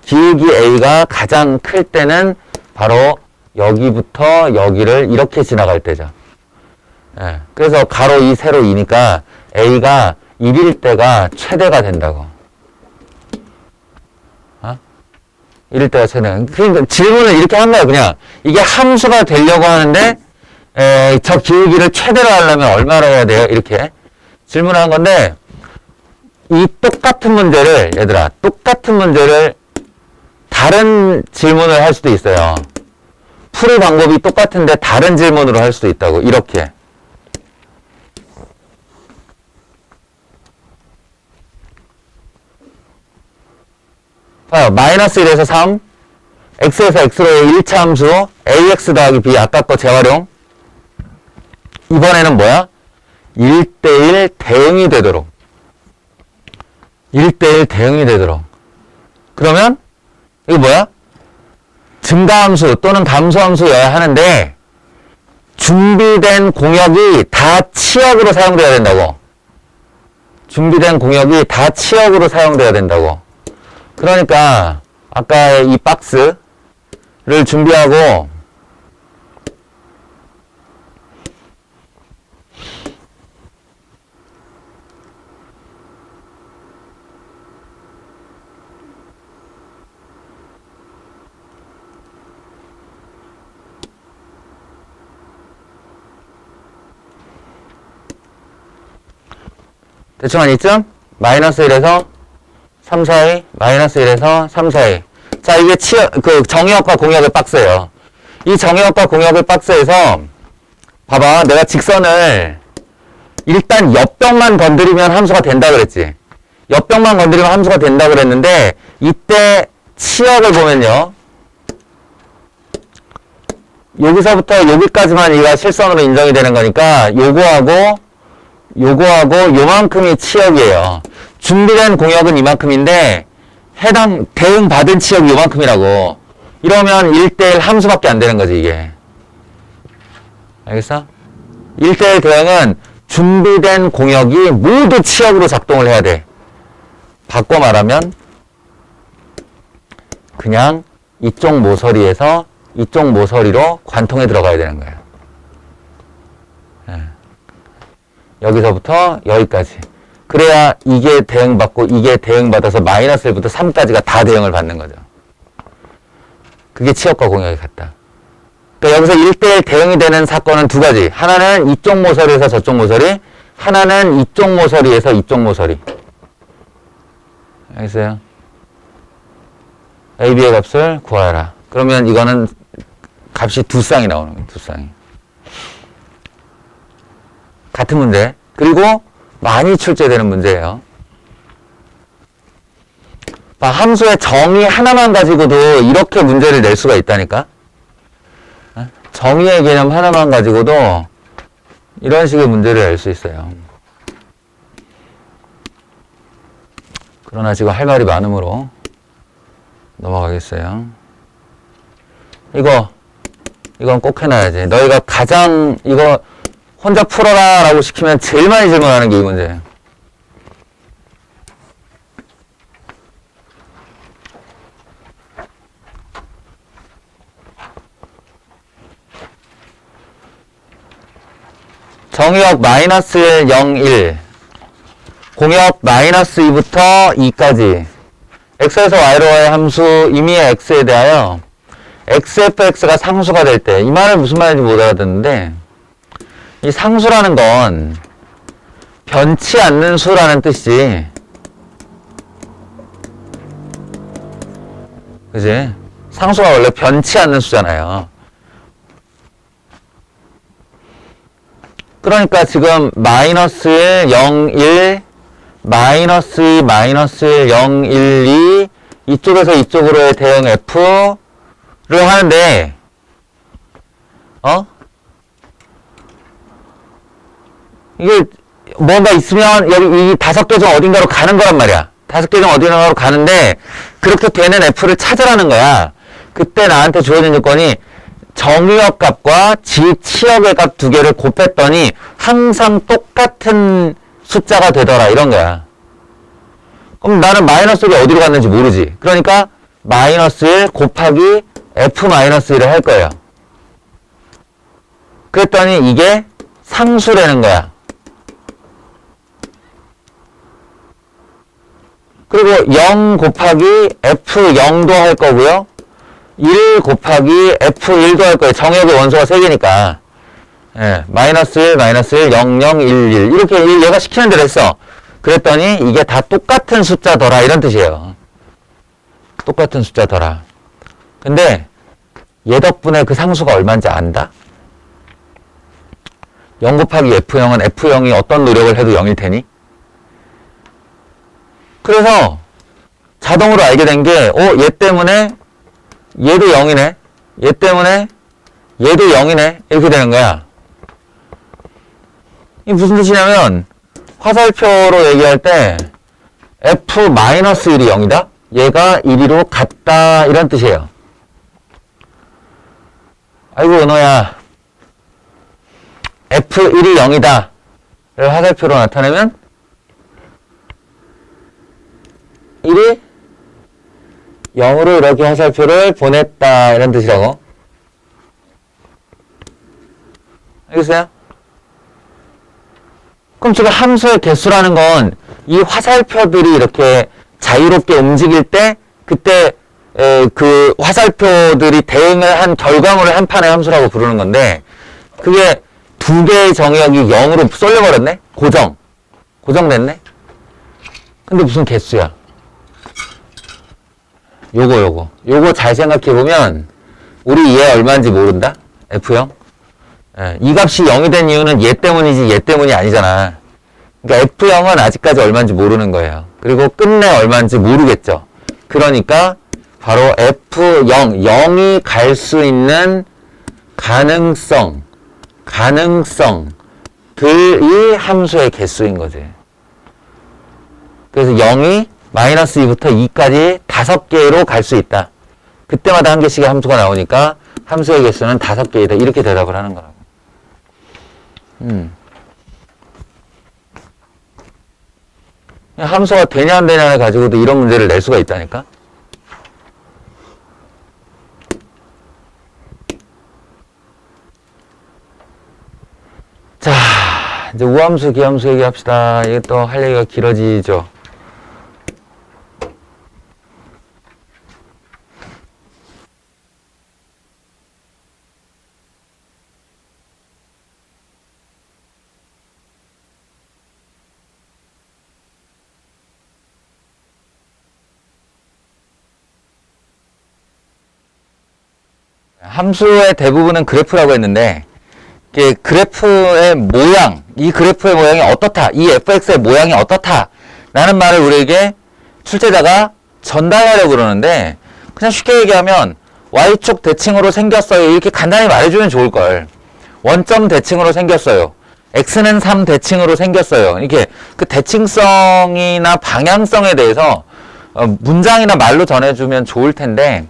기울기 A가 가장 클 때는 바로 여기부터 여기를 이렇게 지나갈 때죠. 예, 그래서 가로 2, 세로 2니까 A가 1일 때가 최대가 된다고. 어? 1일 때가 최대. 그러니까 질문을 이렇게 한 거야, 그냥. 이게 함수가 되려고 하는데, 저 기울기를 최대로 하려면 얼마나 해야 돼요? 이렇게 질문을 한 건데, 이 똑같은 문제를, 얘들아, 다른 질문을 할 수도 있어요. 풀이 방법이 똑같은데 다른 질문으로 할 수도 있다고. 이렇게. 봐요. 마이너스 1에서 3, x에서 x로의 1차 함수, ax 더하기 b, 아까 거 재활용. 이번에는 뭐야? 1대1 대응이 되도록. 1대1 대응이 되도록. 그러면, 이거 뭐야? 증가함수 또는 감소함수여야 하는데, 준비된 공역이 다 치역으로 사용돼야 된다고. 준비된 공역이 다 치역으로 사용돼야 된다고. 그러니까 아까의 이 박스를 준비하고 대충 한 이쯤? 마이너스 1에서 3, 4위, 마이너스 1에서 3, 4위. 자, 이게 정의역과 공역의 박스예요. 이 정의역과 공역의 박스에서, 봐봐. 내가 직선을, 일단 옆벽만 건드리면 함수가 된다 그랬지. 옆벽만 건드리면 함수가 된다 그랬는데, 이때 치역을 보면요. 여기서부터 여기까지만 얘가 실선으로 인정이 되는 거니까, 요거하고 요만큼이 치역이에요. 준비된 공역은 이만큼인데 대응 받은 치역이 요만큼이라고. 이러면 1대1 함수밖에 안 되는 거지 이게. 알겠어? 1대1 대응은 준비된 공역이 모두 치역으로 작동을 해야 돼. 바꿔 말하면 그냥 이쪽 모서리에서 이쪽 모서리로 관통에 들어가야 되는 거예요. 여기서부터 여기까지. 그래야 이게 대응받고 이게 대응받아서 마이너스 1부터 3까지가 다 대응을 받는 거죠. 그게 치역과 공역이 같다. 그러니까 여기서 1대1 대응이 되는 사건은 두 가지. 하나는 이쪽 모서리에서 저쪽 모서리, 하나는 이쪽 모서리에서 이쪽 모서리. 알겠어요? A, B의 값을 구하라. 그러면 이거는 값이 두 쌍이 나오는 거예요. 두 쌍이. 같은 문제. 그리고 많이 출제되는 문제예요. 함수의 정의 하나만 가지고도 이렇게 문제를 낼 수가 있다니까. 정의의 개념 하나만 가지고도 이런 식의 문제를 낼 수 있어요. 그러나 지금 할 말이 많으므로 넘어가겠어요. 이건 꼭 해놔야지. 너희가 가장 이거 혼자 풀어라 라고 시키면 제일 많이 질문하는 게 이 문제예요. 정의역 마이너스 1, 0, 1 공역 마이너스 2부터 2까지 x에서 y로의 함수 임의의 x에 대하여 xfx가 상수가 될 때 이 말은 무슨 말인지 못 알아듣는데 이 상수라는 건 변치 않는 수라는 뜻이지 그지? 상수가 원래 변치 않는 수잖아요. 그러니까 지금 마이너스 1, 0, 1 마이너스 2, 마이너스 1, 0, 1, 2 이쪽에서 이쪽으로의 대응 F를 하는데 이게 뭔가 있으면 여기 이 다섯 개 중 어딘가로 가는 거란 말이야. 다섯 개 중 어딘가로 가는데 그렇게 되는 F를 찾으라는 거야. 그때 나한테 주어진 조건이 정의역 값과 지치역의 값 두 개를 곱했더니 항상 똑같은 숫자가 되더라 이런 거야. 그럼 나는 마이너스 1이 어디로 갔는지 모르지. 그러니까 마이너스 1 곱하기 F 마이너스 1을 할 거예요. 그랬더니 이게 상수라는 거야. 그리고 0 곱하기 F0도 할 거고요. 1 곱하기 F1도 할 거예요. 정역의 원소가 3개니까. 예, 마이너스 1, 마이너스 1, 0, 0, 1, 1. 이렇게 얘가 시키는 대로 했어. 그랬더니 이게 다 똑같은 숫자더라. 이런 뜻이에요. 똑같은 숫자더라. 근데 얘 덕분에 그 상수가 얼마인지 안다? 0 곱하기 F0은 F0이 어떤 노력을 해도 0일 테니? 그래서 자동으로 알게 된 게, 얘 때문에 얘도 0이네. 얘 때문에 얘도 0이네. 이렇게 되는 거야. 이게 무슨 뜻이냐면 화살표로 얘기할 때 F-1이 0이다. 얘가 1로 같다. 이런 뜻이에요. 아이고 은호야. F1이 0이다. 를 화살표로 나타내면 1이 0으로 이렇게 화살표를 보냈다. 이런 뜻이라고. 알겠어요? 그럼 지금 함수의 개수라는 건 이 화살표들이 이렇게 자유롭게 움직일 때 그때 그 화살표들이 대응을 한 결과물을 한 판의 함수라고 부르는 건데 그게 두 개의 정의역이 0으로 쏠려버렸네? 고정됐네? 근데 무슨 개수야? 요거 잘 생각해보면 우리 얘 얼마인지 모른다? F0? 이 값이 0이 된 이유는 얘 때문이지 얘 때문이 아니잖아. 그러니까 F0은 아직까지 얼마인지 모르는 거예요. 그리고 끝내 얼마인지 모르겠죠. 그러니까 바로 F0, 0이 갈 수 있는 가능성들이 함수의 개수인 거지. 그래서 0이 마이너스 2부터 2까지 5개로 갈 수 있다. 그때마다 한 개씩의 함수가 나오니까 함수의 개수는 5개이다. 이렇게 대답을 하는 거라고. 함수가 되냐 안 되냐를 가지고도 이런 문제를 낼 수가 있다니까. 자, 이제 우함수, 기함수 얘기합시다. 이게 또 할 얘기가 길어지죠. 함수의 대부분은 그래프라고 했는데 이게 그래프의 모양, 이 그래프의 모양이 어떻다, 이 fx의 모양이 어떻다 라는 말을 우리에게 출제자가 전달하려고 그러는데 그냥 쉽게 얘기하면 y축 대칭으로 생겼어요. 이렇게 간단히 말해주면 좋을걸. 원점 대칭으로 생겼어요. x는 3 대칭으로 생겼어요. 이렇게 그 대칭성이나 방향성에 대해서 문장이나 말로 전해주면 좋을 텐데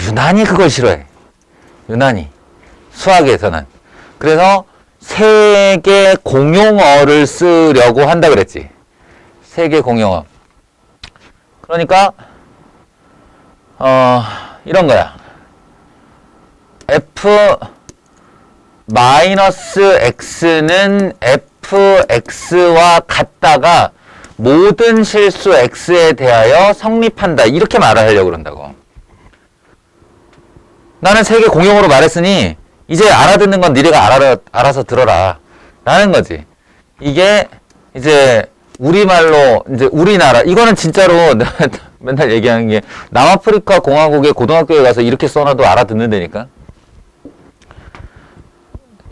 유난히 그걸 싫어해. 유난히. 수학에서는. 그래서 세계 공용어를 쓰려고 한다 그랬지. 세계 공용어. 그러니까 이런 거야. f-x는 fx와 같다가 모든 실수 x에 대하여 성립한다. 이렇게 말을 하려고 그런다고. 나는 세계 공용어로 말했으니 이제 알아듣는 건 니네가 알아서 들어라. 라는 거지. 이게 이제 우리말로 이제 우리나라 이거는 진짜로 맨날 얘기하는 게 남아프리카 공화국의 고등학교에 가서 이렇게 써놔도 알아듣는다니까.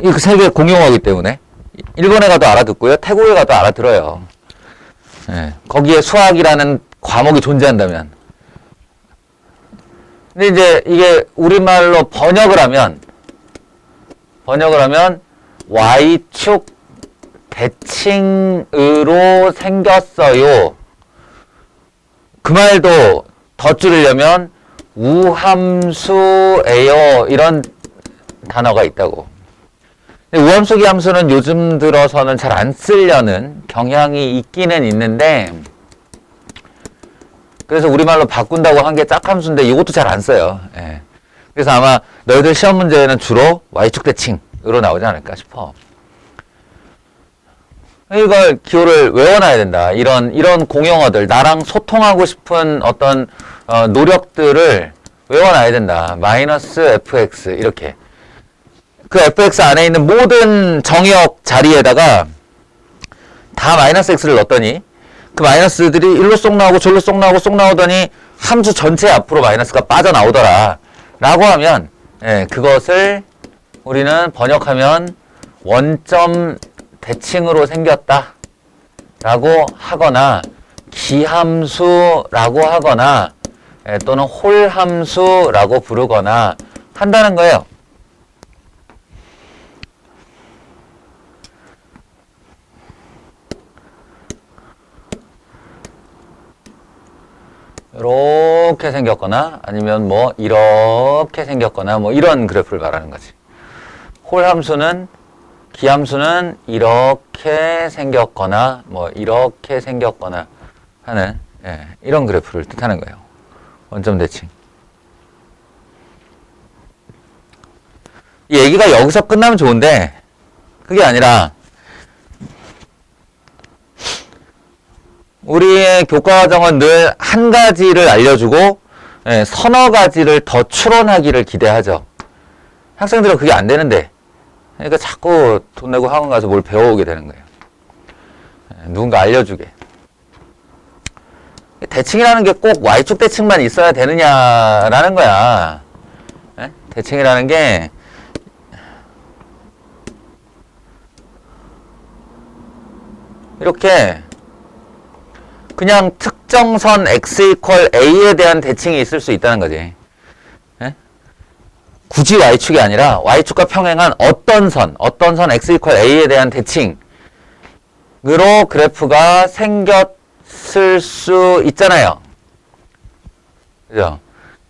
이거 세계 공용어이기 때문에 일본에 가도 알아듣고요. 태국에 가도 알아들어요. 예, 거기에 수학이라는 과목이 존재한다면. 근데 이제 이게 우리말로 번역을 하면 y축 대칭으로 생겼어요. 그 말도 더 줄이려면 우함수예요. 이런 단어가 있다고. 우함수 기함수는 요즘 들어서는 잘 안 쓰려는 경향이 있기는 있는데, 그래서 우리말로 바꾼다고 한 게 짝함수인데 이것도 잘 안 써요. 예. 그래서 아마 너희들 시험 문제는 주로 y축 대칭으로 나오지 않을까 싶어. 이걸 기호를 외워놔야 된다. 이런 공용어들, 나랑 소통하고 싶은 어떤 노력들을 외워놔야 된다. 마이너스 fx 이렇게. 그 fx 안에 있는 모든 정의역 자리에다가 다 마이너스 x를 넣었더니 그 마이너스들이 일로 쏙 나오고 절로 쏙 나오고 쏙 나오더니 함수 전체 앞으로 마이너스가 빠져나오더라 라고 하면, 예, 그것을 우리는 번역하면 원점 대칭으로 생겼다 라고 하거나 기함수라고 하거나, 예, 또는 홀함수라고 부르거나 한다는 거예요. 이렇게 생겼거나 아니면 뭐 이렇게 생겼거나 뭐 이런 그래프를 말하는 거지. 홀함수는 기함수는 이렇게 생겼거나 뭐 이렇게 생겼거나 하는, 예, 이런 그래프를 뜻하는 거예요. 원점 대칭. 이 얘기가 여기서 끝나면 좋은데 그게 아니라 우리의 교과과정은 늘 한 가지를 알려주고, 예, 서너 가지를 더 추론하기를 기대하죠. 학생들은 그게 안 되는데, 그러니까 자꾸 돈 내고 학원 가서 뭘 배워오게 되는 거예요. 예, 누군가 알려주게. 대칭이라는 게 꼭 y축 대칭만 있어야 되느냐라는 거야. 예? 대칭이라는 게 이렇게 그냥 특정선 x 이퀄 a에 대한 대칭이 있을 수 있다는 거지. 예? 굳이 y축이 아니라 y축과 평행한 어떤 선 x 이퀄 a에 대한 대칭으로 그래프가 생겼을 수 있잖아요. 그죠?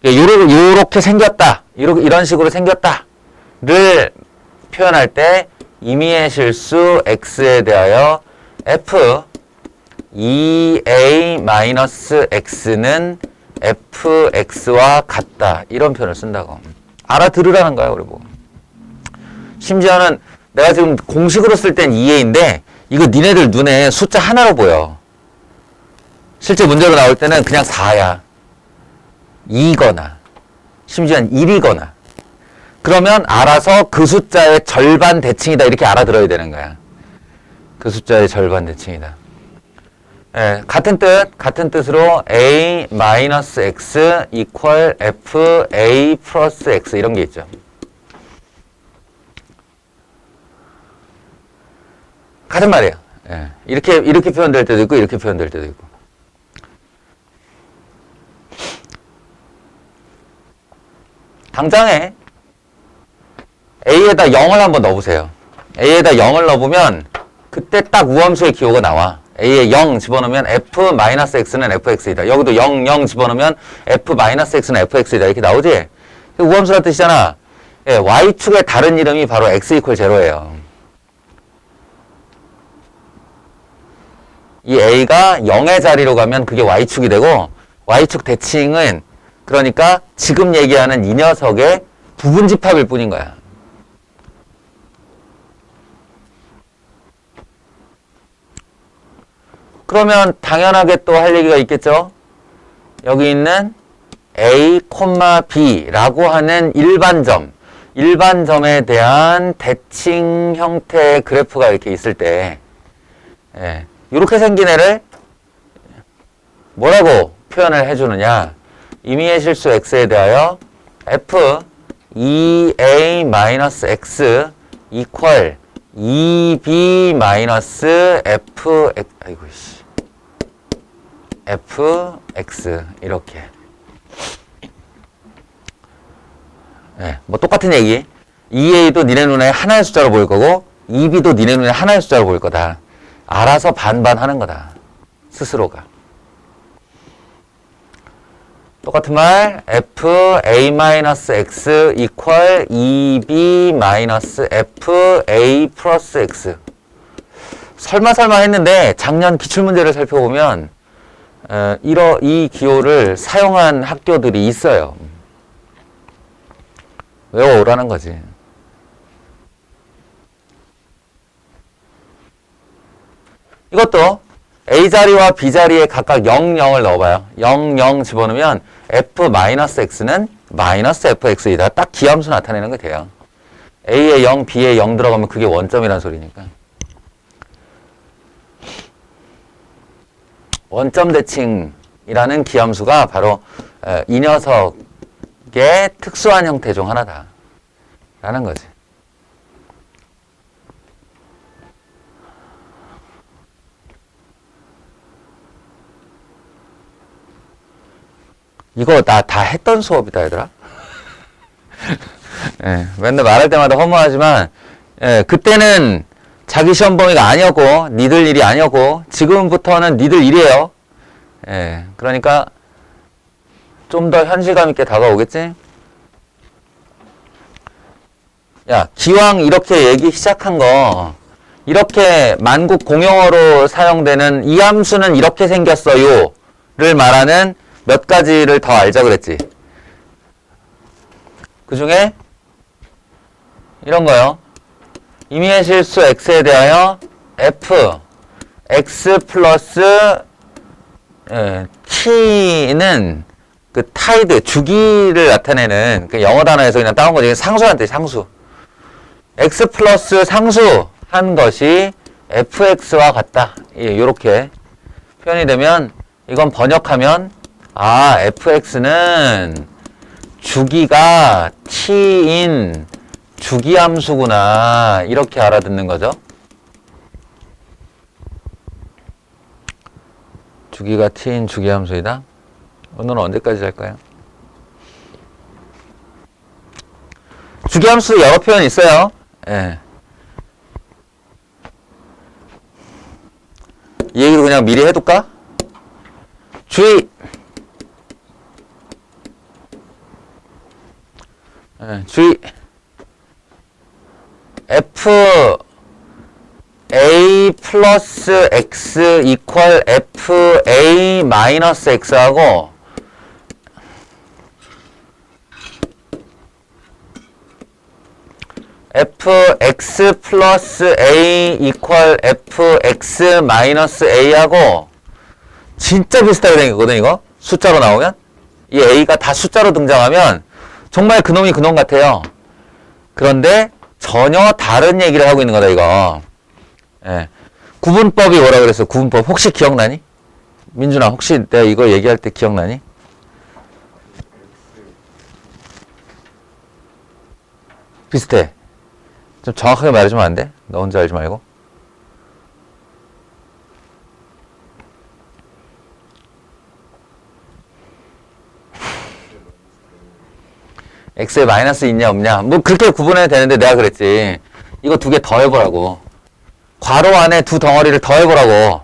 요렇게 생겼다. 이런 식으로 생겼다를 표현할 때 임의의 실수 x에 대하여 f 2a-x는 fx와 같다. 이런 표현을 쓴다고. 알아들으라는 거야, 우리 뭐. 심지어는 내가 지금 공식으로 쓸 땐 2a인데 이거 니네들 눈에 숫자 하나로 보여. 실제 문제로 나올 때는 그냥 4야. 2거나 심지어는 1이거나. 그러면 알아서 그 숫자의 절반 대칭이다. 이렇게 알아들어야 되는 거야. 그 숫자의 절반 대칭이다. 예, 같은 뜻으로 a-x equal f a 플러스 x 이런 게 있죠. 같은 말이에요. 예, 이렇게 표현될 때도 있고 이렇게 표현될 때도 있고. 당장에 A에다 0을 한번 넣어보세요. A에다 0을 넣어보면 그때 딱 우함수의 기호가 나와. A에 0 집어넣으면 F-X는 Fx이다. 여기도 0, 0 집어넣으면 F-X는 Fx이다. 이렇게 나오지? 우함수란 뜻이잖아. 예, Y축의 다른 이름이 바로 X 이퀄 제로예요. 이 A가 0의 자리로 가면 그게 Y축이 되고 Y축 대칭은 그러니까 지금 얘기하는 이 녀석의 부분 집합일 뿐인 거야. 그러면 당연하게 또 할 얘기가 있겠죠? 여기 있는 A, B라고 하는 일반점에 대한 대칭 형태의 그래프가 이렇게 있을 때, 예, 이렇게 생긴 애를 뭐라고 표현을 해주느냐? 임의의 실수 x에 대하여 f 2a-x equal 2b-f 아이고 씨 fx 이렇게. 네, 뭐 똑같은 얘기. 2a도 니네 눈에 하나의 숫자로 보일 거고 2b도 니네 눈에 하나의 숫자로 보일 거다. 알아서 반반 하는 거다. 스스로가. 똑같은 말 fa-x equal 2b-fa 플러스 x. 설마 했는데 작년 기출문제를 살펴보면 이 기호를 사용한 학교들이 있어요. 외워오라는 거지. 이것도 A자리와 B자리에 각각 0, 0을 넣어봐요. 0, 0 집어넣으면 F-X는 마이너스 FX이다. 딱 기함수 나타내는 게 돼요. A에 0, B에 0 들어가면 그게 원점이라는 소리니까. 원점 대칭이라는 기함수가 바로 이 녀석의 특수한 형태 중 하나다. 라는 거지. 이거 나 다 했던 수업이다, 얘들아. 예, 맨날 말할 때마다 허무하지만, 예, 그때는 자기 시험 범위가 아니었고, 니들 일이 아니었고, 지금부터는 니들 일이에요. 예, 그러니까, 좀 더 현실감 있게 다가오겠지? 야, 기왕 이렇게 얘기 시작한 거, 이렇게 만국 공용어로 사용되는 이 함수는 이렇게 생겼어요. 를 말하는 몇 가지를 더 알자 그랬지. 그 중에 이런 거요. 임의의 실수 x에 대하여 f x 플러스 t는 그 타이드 주기를 나타내는 그 영어 단어에서 그냥 따온 거지. 상수란 뜻이 상수. x 플러스 상수 한 것이 fx와 같다. 이렇게 표현이 되면 이건 번역하면 fx는 주기가 t인 주기함수구나. 이렇게 알아듣는 거죠. 주기가 t인 주기함수이다. 오늘은 언제까지 할까요? 주기함수 여러 표현 있어요. 예. 이 얘기도 그냥 미리 해둘까? 주의! 주의! f a 플러스 x 이퀄 f a 마이너스 x하고 fx 플러스 a 이퀄 fx 마이너스 a하고 진짜 비슷하게 생겼거든. 이거 숫자로 나오면 이 a가 다 숫자로 등장하면 정말 그놈이 그놈 같아요. 그런데 전혀 다른 얘기를 하고 있는 거다 이거. 예. 구분법이 뭐라 그랬어? 구분법 혹시 기억나니? 민준아 혹시 내가 이거 얘기할 때 기억나니? 비슷해. 좀 정확하게 말해주면 안 돼? 너 혼자 알지 말고. x에 마이너스 있냐 없냐 뭐 그렇게 구분해야 되는데 내가 그랬지. 이거 두 개 더해보라고. 괄호 안에 두 덩어리를 더해보라고.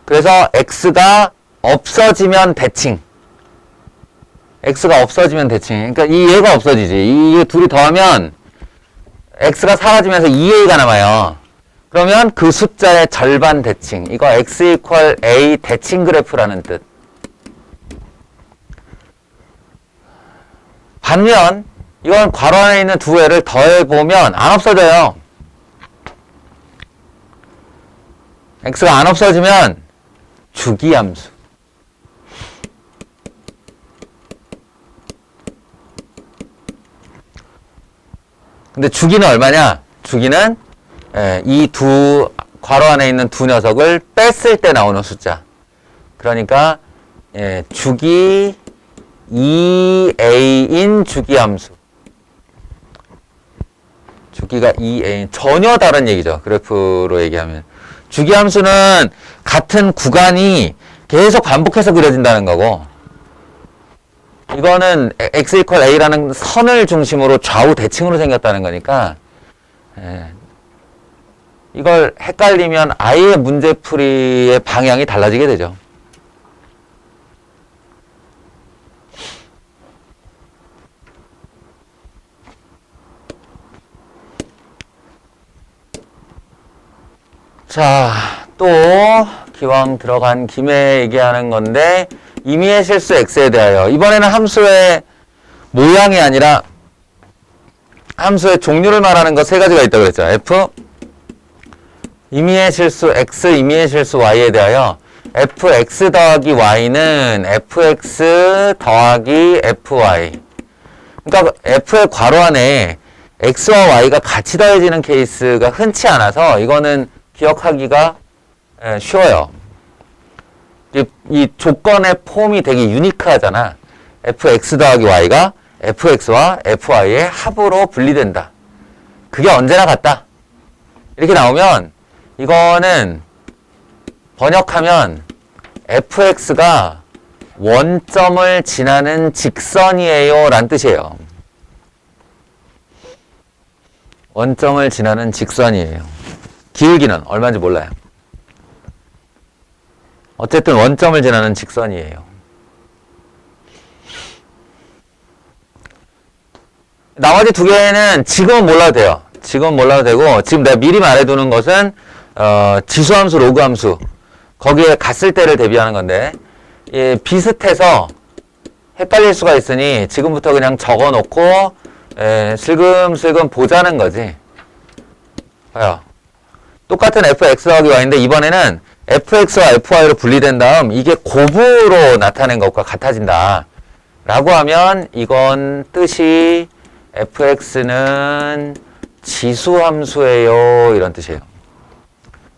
그래서 x가 없어지면 대칭. x가 없어지면 대칭. 그러니까 이 얘가 없어지지. 이 둘이 더하면 x가 사라지면서 2a가 남아요. 그러면 그 숫자의 절반 대칭. 이거 x 이퀄 a 대칭 그래프라는 뜻. 반면 이건 괄호 안에 있는 두 애를 더해보면 안 없어져요. x가 안 없어지면 주기함수. 근데 주기는 얼마냐? 주기는 이 두 괄호 안에 있는 두 녀석을 뺐을 때 나오는 숫자. 그러니까 주기 2a인 주기함수. 주기가 2a. 전혀 다른 얘기죠. 그래프로 얘기하면. 주기함수는 같은 구간이 계속 반복해서 그려진다는 거고, 이거는 x 이퀄 a라는 선을 중심으로 좌우 대칭으로 생겼다는 거니까 이걸 헷갈리면 아예 문제풀이의 방향이 달라지게 되죠. 자, 또 기왕 들어간 김에 얘기하는 건데, 임의의 실수 x에 대하여 이번에는 함수의 모양이 아니라 함수의 종류를 말하는 거 세 가지가 있다고 그랬죠. f 임의의 실수 x, 임의의 실수 y에 대하여 fx 더하기 y는 fx 더하기 fy. 그러니까 f의 괄호 안에 x와 y가 같이 더해지는 케이스가 흔치 않아서 이거는 기억하기가 쉬워요. 이 조건의 폼이 되게 유니크하잖아. fx 더하기 y가 fx와 fy의 합으로 분리된다. 그게 언제나 같다. 이렇게 나오면 이거는 번역하면 fx가 원점을 지나는 직선이에요 라는 뜻이에요. 원점을 지나는 직선이에요. 기울기는 얼마인지 몰라요. 어쨌든 원점을 지나는 직선이에요. 나머지 두 개는 지금은 몰라도 돼요. 지금은 몰라도 되고, 지금 내가 미리 말해두는 것은 지수함수, 로그함수 거기에 갔을 때를 대비하는 건데, 비슷해서 헷갈릴 수가 있으니 지금부터 그냥 적어놓고 슬금슬금 보자는 거지. 봐요. 똑같은 fx 더하기 y인데 이번에는 fx와 fy로 분리된 다음 이게 곱으로 나타낸 것과 같아진다 라고 하면 이건 뜻이 fx는 지수함수예요 이런 뜻이에요.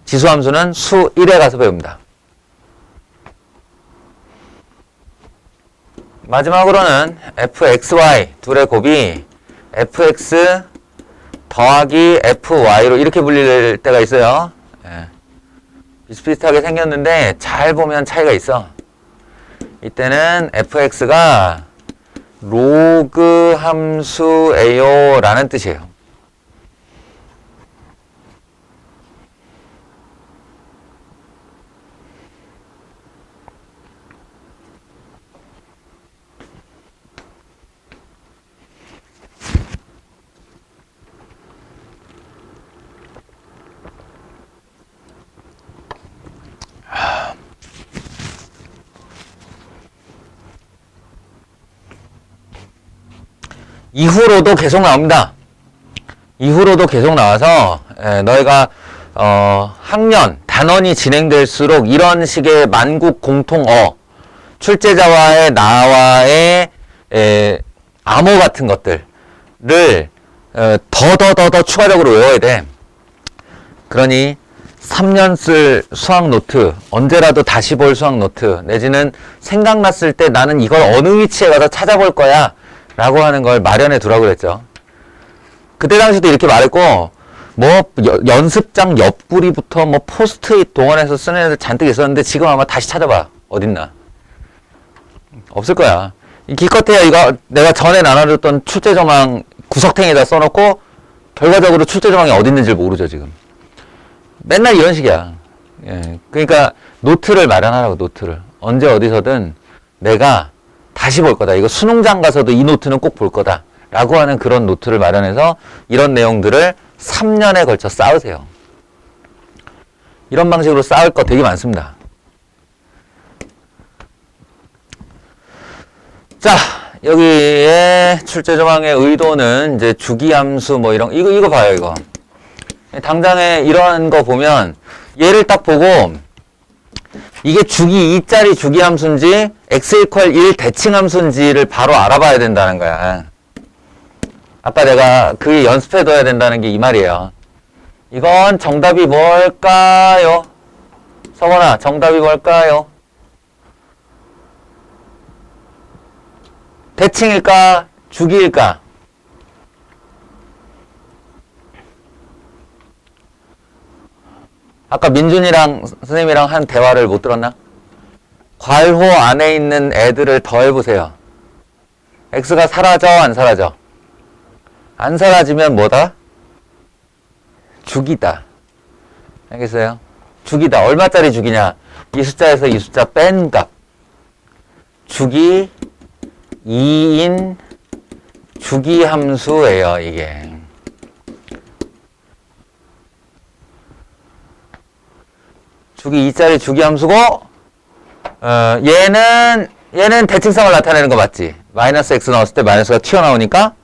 지수함수는 수 1에 가서 배웁니다. 마지막으로는 fxy 둘의 곱이 fx 더하기 fy로 이렇게 불릴 때가 있어요. 비슷비슷하게 생겼는데 잘 보면 차이가 있어. 이때는 fx가 로그 함수예요 라는 뜻이에요. 이후로도 계속 나옵니다. 이후로도 계속 나와서 너희가 학년, 단원이 진행될수록 이런 식의 만국 공통어, 출제자와의 나와의 암호 같은 것들을 더 추가적으로 외워야 돼. 그러니 3년 쓸 수학 노트, 언제라도 다시 볼 수학 노트, 내지는 생각났을 때 나는 이걸 어느 위치에 가서 찾아볼 거야 라고 하는 걸 마련해 두라고 그랬죠. 그때 당시도 이렇게 말했고, 뭐 연습장 옆구리부터 뭐 포스트잇 동원해서 쓰는 애들 잔뜩 있었는데 지금 아마 다시 찾아봐. 어딨나. 없을 거야. 기껏해야 이거 내가 전에 나눠줬던 출제조망 구석탱이에다 써놓고 결과적으로 출제조망이 어디 있는지 모르죠 지금. 맨날 이런 식이야. 예, 그러니까 노트를 마련하라고. 노트를 언제 어디서든 내가 다시 볼 거다. 이거 수능장 가서도 이 노트는 꼭 볼 거다 라고 하는 그런 노트를 마련해서 이런 내용들을 3년에 걸쳐 쌓으세요. 이런 방식으로 쌓을 거 되게 많습니다. 자, 여기에 출제조망의 의도는 이제 주기함수 뭐 이거 봐요, 이거. 당장에 이런 거 보면 얘를 딱 보고 이게 주기 2짜리 주기함수인지 x = 1 대칭함수인지를 바로 알아봐야 된다는 거야. 아까 내가 그게 연습해둬야 된다는 게 이 말이에요. 이건 정답이 뭘까요? 서건아, 정답이 뭘까요? 대칭일까? 주기일까? 아까 민준이랑 선생님이랑 한 대화를 못 들었나? 괄호 안에 있는 애들을 더해보세요. x가 사라져, 안 사라져? 안 사라지면 뭐다? 주기다. 알겠어요? 주기다. 얼마짜리 주기냐? 이 숫자에서 이 숫자 뺀 값. 주기 2인 주기함수예요, 이게. 주기 2짜리 주기함수고, 얘는 대칭성을 나타내는 거 맞지? 마이너스 x 넣었을 때 마이너스가 튀어나오니까,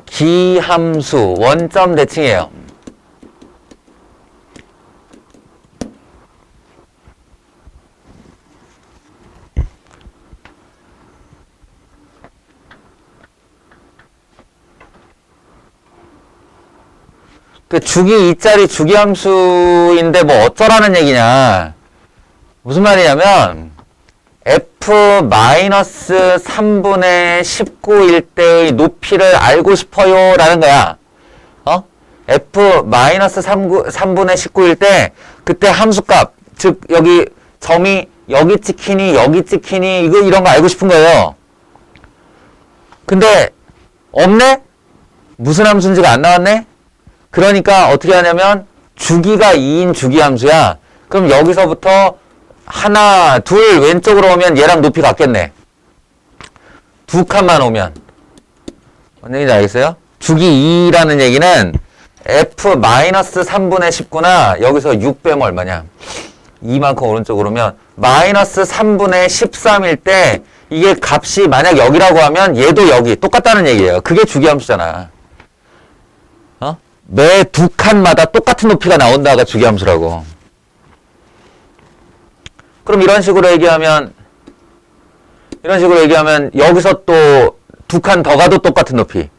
기함수, 원점 대칭이에요. 그 주기 2짜리 주기함수인데 뭐 어쩌라는 얘기냐. 무슨 말이냐면 f-3분의 19일 때의 높이를 알고 싶어요 라는 거야. f-3분의 19일 때 그때 함수값, 즉 여기 점이 여기 찍히니 여기 찍히니 이런 거 알고 싶은 거예요. 근데 없네? 무슨 함수인지가 안 나왔네? 그러니까 어떻게 하냐면 주기가 2인 주기함수야. 그럼 여기서부터 하나, 둘 왼쪽으로 오면 얘랑 높이 같겠네. 두 칸만 오면. 뭔 얘기인지 알겠어요? 주기 2라는 얘기는 f-3분의 19나 여기서 6 빼면 얼마냐? 2만큼 오른쪽으로 오면 마이너스 3분의 13일 때 이게 값이 만약 여기라고 하면 얘도 여기 똑같다는 얘기예요. 그게 주기함수잖아. 매 두 칸마다 똑같은 높이가 나온다가 주기함수라고. 그럼 이런 식으로 얘기하면 여기서 또 두 칸 더 가도 똑같은 높이,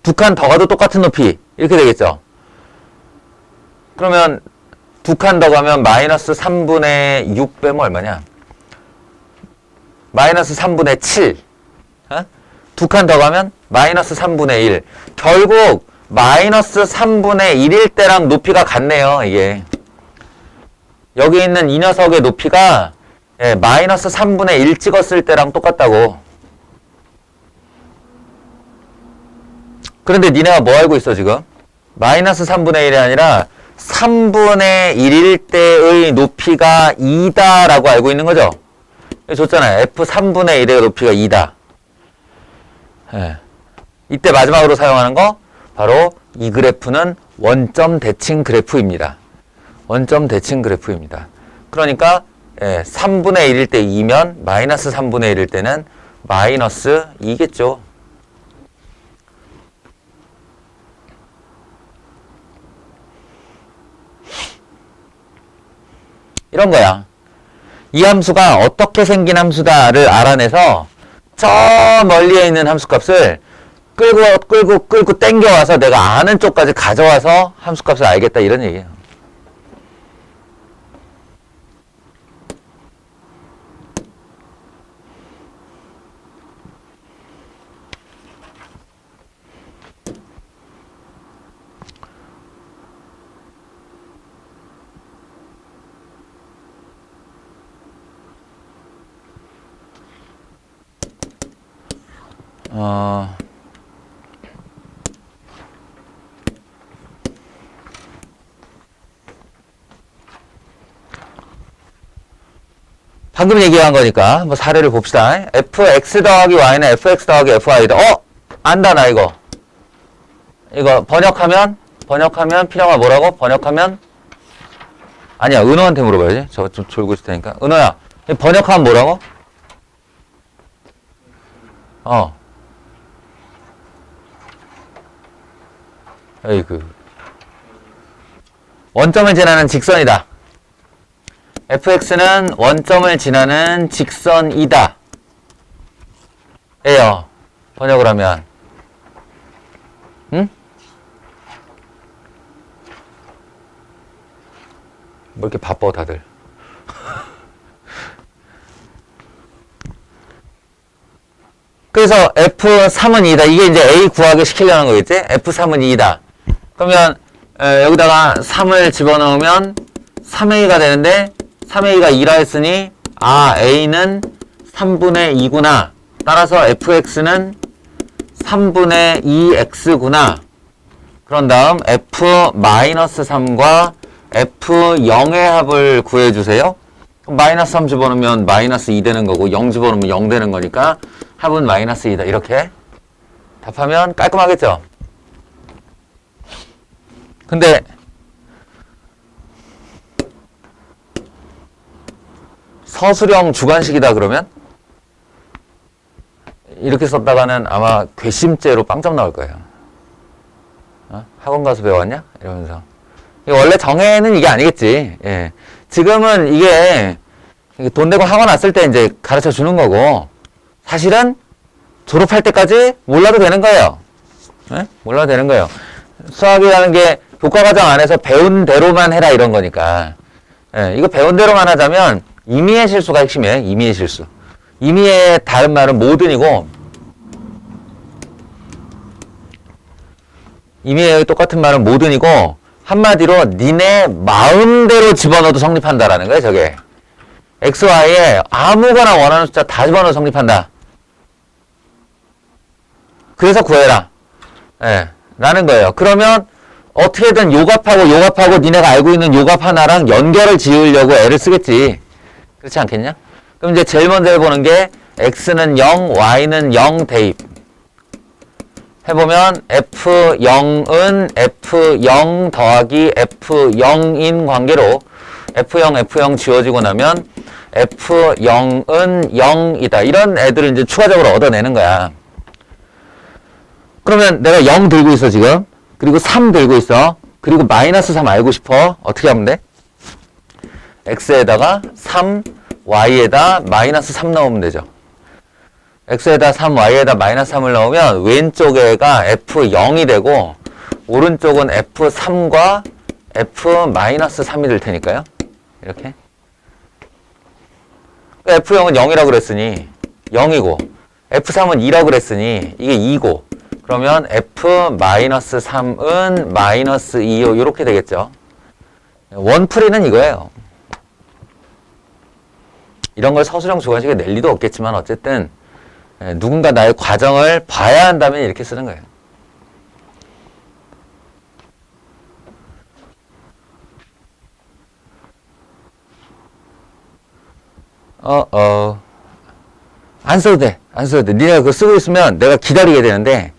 두 칸 더 가도 똑같은 높이 이렇게 되겠죠. 그러면 두 칸 더 가면 마이너스 3분의 6 빼면 얼마냐? 마이너스 3분의 7. 두 칸 더 가면 마이너스 3분의 1. 결국 마이너스 3분의 1일 때랑 높이가 같네요, 이게. 여기 있는 이 녀석의 높이가 마이너스 3분의 1 찍었을 때랑 똑같다고. 그런데 니네가 뭐 알고 있어, 지금? 마이너스 3분의 1이 아니라 3분의 1일 때의 높이가 2다라고 알고 있는 거죠? 줬잖아요. f3분의 1의 높이가 2다. 이때 마지막으로 사용하는 거 바로 이 그래프는 원점 대칭 그래프입니다. 원점 대칭 그래프입니다. 그러니까 3분의 1일 때 2면 마이너스 3분의 1일 때는 마이너스 2겠죠. 이런 거야. 이 함수가 어떻게 생긴 함수다를 알아내서 저 멀리에 있는 함수값을 끌고 땡겨와서 내가 아는 쪽까지 가져와서 함수값을 알겠다 이런 얘기예요. 방금 얘기한 거니까 한번 사례를 봅시다. fx 더하기 y는 fx 더하기 fy다. 안다 나 이거. 이거 번역하면 필영아 뭐라고? 번역하면 아니야 은호한테 물어봐야지. 저 좀 졸고 있을 테니까. 은호야 번역하면 뭐라고? 에이그 원점을 지나는 직선이다. fx는 원점을 지나는 직선이다. 에요. 번역을 하면 응? 뭐 이렇게 바빠 다들. 그래서 F3은 2다. 이게 이제 A 구하게 시키려는 거겠지? F3은 2다. 그러면 여기다가 3을 집어넣으면 3A가 되는데 3A가 2라 했으니 A는 3분의 2구나. 따라서 fx는 3분의 2x구나. 그런 다음 f-3과 f0의 합을 구해주세요. 마이너스 3 집어넣으면 마이너스 2 되는 거고 0 집어넣으면 0 되는 거니까 합은 마이너스 2다. 이렇게 답하면 깔끔하겠죠? 근데 서술형 주관식이다 그러면 이렇게 썼다가는 아마 괘씸죄로 빵점 나올 거예요. 학원 가서 배웠냐? 이러면서. 원래 정해는 이게 아니겠지. 예. 지금은 이게 돈 내고 학원 왔을 때 이제 가르쳐 주는 거고, 사실은 졸업할 때까지 몰라도 되는 거예요. 예? 몰라도 되는 거예요. 수학이라는 게 교과과정 안에서 배운 대로만 해라 이런 거니까. 예. 이거 배운 대로만 하자면 임의의 실수가 핵심이에요. 임의의 실수. 임의의 다른 말은 모든이고, 임의의 똑같은 말은 모든이고, 한마디로 니네 마음대로 집어넣어도 성립한다라는 거예요. 저게 x, y에 아무거나 원하는 숫자 다 집어넣어도 성립한다. 그래서 구해라. 예, 라는 거예요. 그러면 어떻게든 요값하고 니네가 알고 있는 요값 하나랑 연결을 지으려고 애를 쓰겠지. 그렇지 않겠냐? 그럼 이제 제일 먼저 해보는 게 x는 0, y는 0 대입. 해보면 f0은 f0 더하기 f0인 관계로 f0 지워지고 나면 f0은 0이다. 이런 애들을 이제 추가적으로 얻어내는 거야. 그러면 내가 0 들고 있어 지금. 그리고 3 들고 있어. 그리고 마이너스 3 알고 싶어. 어떻게 하면 돼? x에다가 3, y에다 마이너스 3 넣으면 되죠. x에다 3, y에다 마이너스 3을 넣으면 왼쪽 애가 f0이 되고 오른쪽은 f3과 f-3이 될 테니까요. 이렇게. f0은 0이라고 그랬으니 0이고 f3은 2라고 그랬으니 이게 2고 그러면 f-3은 마이너스 2요. 이렇게 되겠죠. 원풀이는 이거예요. 이런 걸 서술형 주관식에 낼 리도 없겠지만 어쨌든 누군가 나의 과정을 봐야 한다면 이렇게 쓰는 거예요. 안 써도 돼. 안 써도 돼. 니네가 그거 쓰고 있으면 내가 기다리게 되는데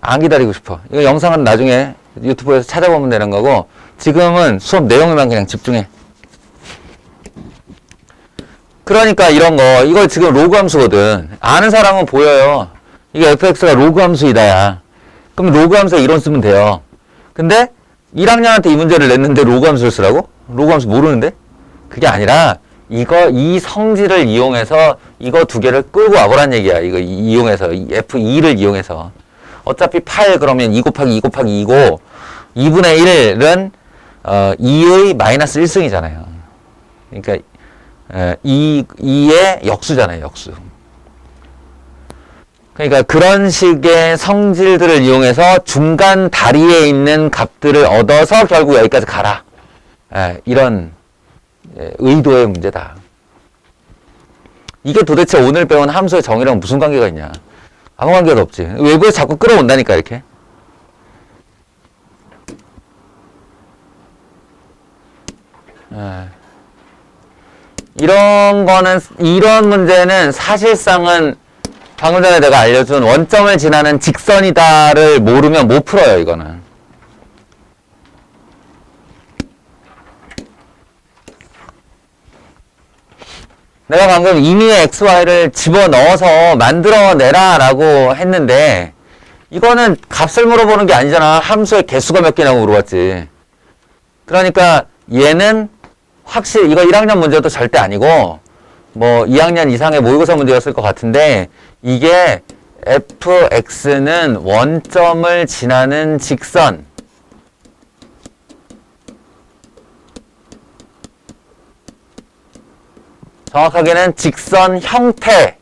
안 기다리고 싶어. 이거 영상은 나중에 유튜브에서 찾아보면 되는 거고 지금은 수업 내용에만 그냥 집중해. 그러니까 이런 거, 이거 지금 로그 함수거든. 아는 사람은 보여요. 이게 fx가 로그 함수이다야. 그럼 로그 함수에 이론 쓰면 돼요. 근데 1학년한테 이 문제를 냈는데 로그 함수를 쓰라고? 로그 함수 모르는데? 그게 아니라 이 성질을 이용해서 이거 두 개를 끌고 와보란 얘기야. 이거 이용해서 f2를 이용해서. 어차피 8 그러면 2 곱하기 2 곱하기 2고 2분의 1은 2의 마이너스 1승이잖아요. 그러니까 2의 역수잖아요, 역수. 그러니까 그런 식의 성질들을 이용해서 중간 다리에 있는 값들을 얻어서 결국 여기까지 가라. 이런 의도의 문제다. 이게 도대체 오늘 배운 함수의 정의랑 무슨 관계가 있냐. 아무 관계도 없지. 외부에서 자꾸 끌어온다니까, 이렇게. 이런 문제는 사실상은 방금 전에 내가 알려준 원점을 지나는 직선이다를 모르면 못 풀어요, 이거는. 내가 방금 임의의 xy를 집어넣어서 만들어내라 라고 했는데 이거는 값을 물어보는 게 아니잖아. 함수의 개수가 몇 개냐고 물어봤지. 그러니까 얘는 확실히 이거 1학년 문제도 절대 아니고 뭐 2학년 이상의 모의고사 문제였을 것 같은데 이게 fx는 원점을 지나는 직선 정확하게는 직선 형태.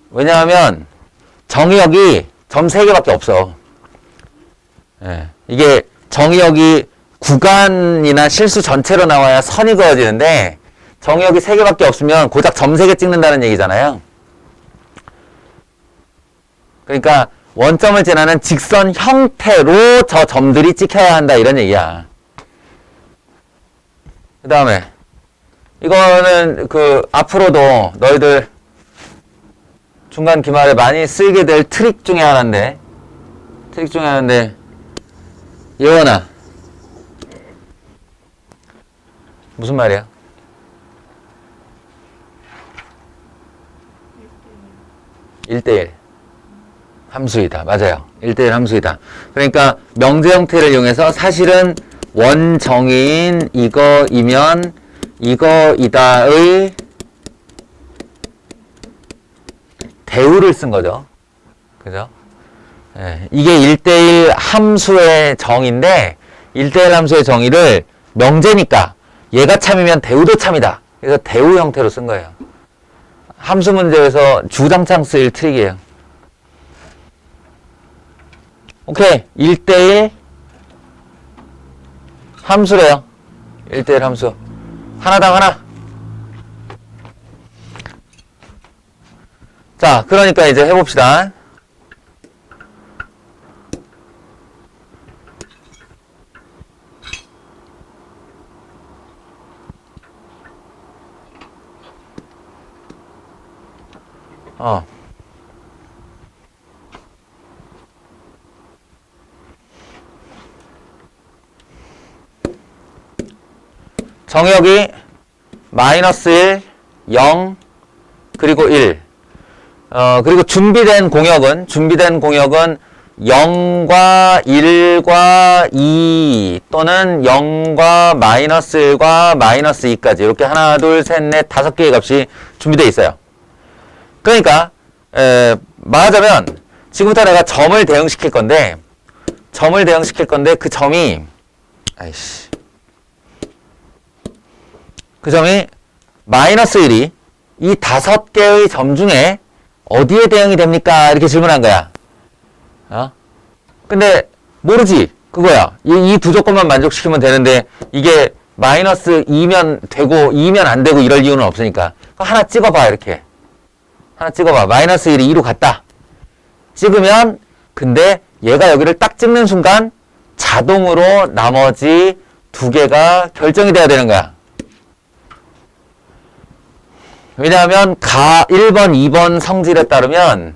왜냐하면 정의역이 점 3개밖에 없어. 예, 이게 정의역이 구간이나 실수 전체로 나와야 선이 그어지는데 정의역이 3개밖에 없으면 고작 점 3개 찍는다는 얘기잖아요. 그러니까 원점을 지나는 직선 형태로 저 점들이 찍혀야 한다 이런 얘기야. 그 다음에 이거는 앞으로도 너희들 중간 기말에 많이 쓰이게 될 트릭 중에 하나인데 예원아 무슨 말이야? 1대1 함수이다. 맞아요. 1대1 함수이다. 그러니까 명제 형태를 이용해서 사실은 원정의인 이거이면 이거이다의 대우를 쓴 거죠. 그죠? 예, 이게 1대1 함수의 정의인데 1대1 함수의 정의를 명제니까 얘가 참이면 대우도 참이다. 그래서 대우 형태로 쓴 거예요. 함수 문제에서 주장창 쓰일 트릭이에요. 오케이. 1대1 함수래요. 1대1 함수. 하나당 하나. 자, 그러니까 이제 해봅시다. 정역이 -1, 0, 그리고 1. 그리고 준비된 공역은 0과 1과 2 또는 0과 -1과 -2까지 이렇게 하나, 둘, 셋, 넷, 5개의 값이 준비되어 있어요. 그러니까 말하자면 지금부터 내가 점을 대응시킬 건데 그 점이 -1이 이 5개의 점 중에 어디에 대응이 됩니까? 이렇게 질문한 거야. 근데 모르지. 그거야. 이 두 조건만 만족시키면 되는데 이게 -2면 되고 2면 안 되고 이럴 이유는 없으니까 하나 찍어봐. 이렇게 하나 찍어봐. -1이 2로 갔다. 찍으면 근데 얘가 여기를 딱 찍는 순간 자동으로 나머지 2개가 결정이 돼야 되는 거야. 왜냐하면 1번, 2번 성질에 따르면